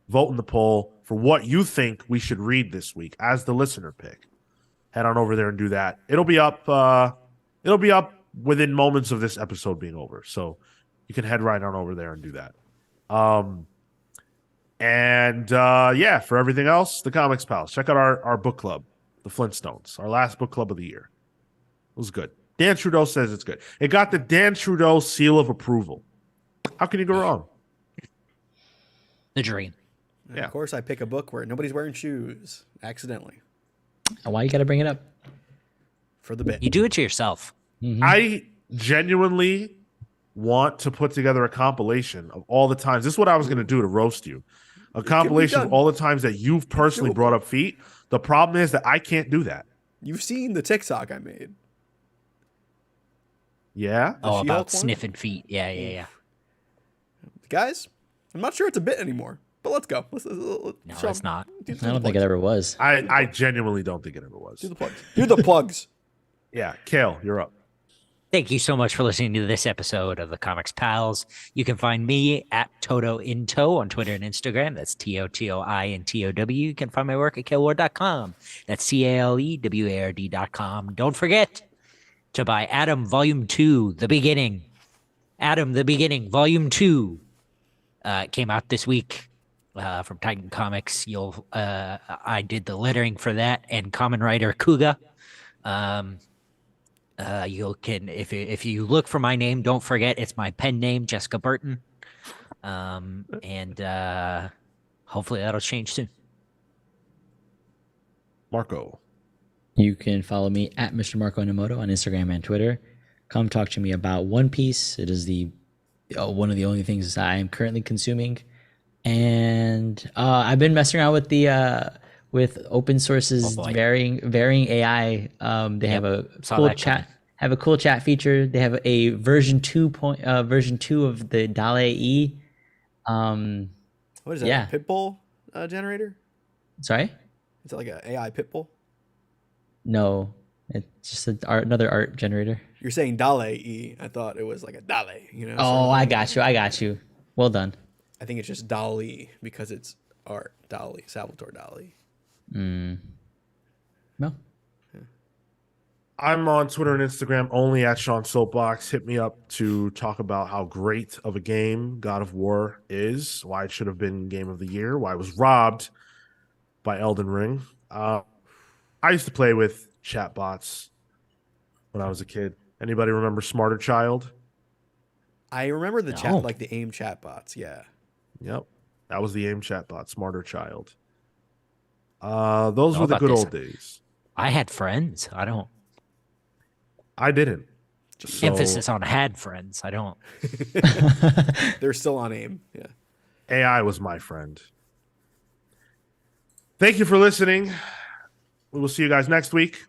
Vote in the poll for what you think we should read this week as the listener pick. Head on over there and do that. It'll be up. It'll be up within moments of this episode being over, so you can head right on over there and do that. Yeah, for everything else, The Comics Pals. Check out our book club, The Flintstones, our last book club of the year. It was good. Dan Trudeau says it's good. It got the Dan Trudeau seal of approval. How can you go wrong? The dream. And Yeah. Of course, I pick a book where nobody's wearing shoes accidentally Why you got to bring it up? for the bit. You do it to yourself. I genuinely want to put together a compilation of all the times. This is what I was going to do to roast you. A compilation of done. all the times that you've personally doable. brought up feet. The problem is that I can't do that. You've seen the TikTok I made. Yeah? Oh, She-Hulk about one? sniffing feet. Yeah. Guys, I'm not sure it's a bit anymore, but let's go. Let's No, Sean, it's not. do I the don't think plugs. it ever was. I genuinely don't think it ever was. Do the plugs. Do the plugs. Yeah. Kale, you're up. Thank you so much for listening to this episode of the Comics Pals. You can find me at Toto Into on Twitter and Instagram. That's TOTOI. You can find my work at kaleward.com. That's CALEWARD.com. Don't forget to buy Adam Volume 2, The Beginning. Adam, The Beginning, Volume 2. It came out this week from Titan Comics. I did the lettering for that, and Common Writer Kuga. You can if you look for my name, don't forget it's my pen name, Jessica Burton. Hopefully that'll change soon. Marco. You can follow me at Mr. Marco Inamoto on Instagram and Twitter. Come talk to me about One Piece. It is one of the only things I am currently consuming, and I've been messing around with the with open sources Oh, boy. varying AI. They have a saw cool that chat. Have a cool chat feature. They have a version 2 of the DALL-E. What is that? Yeah. A Pitbull generator? Sorry, Is it like an AI Pitbull? no, it's just another art generator. You're saying Dale-E. I thought it was like a Dale, you know? Oh, I got you. Well done. I think it's just Dali because it's art. Dali, Salvatore Dali. No. I'm on Twitter and Instagram only at Sean Soapbox. Hit me up to talk about how great of a game God of War is, why it should have been Game of the Year, why it was robbed by Elden Ring. I used to play with chatbots when I was a kid. Anybody remember Smarter Child? I remember the No. chat, like the AIM chat bots. Yeah. Yep. That was the AIM chatbot, Smarter Child. Those Know were the about good this. old days. I had friends. I don't. I didn't. So, Emphasis on had friends. I don't. They're still on AIM. Yeah. AI was my friend. Thank you for listening. We will see you guys next week.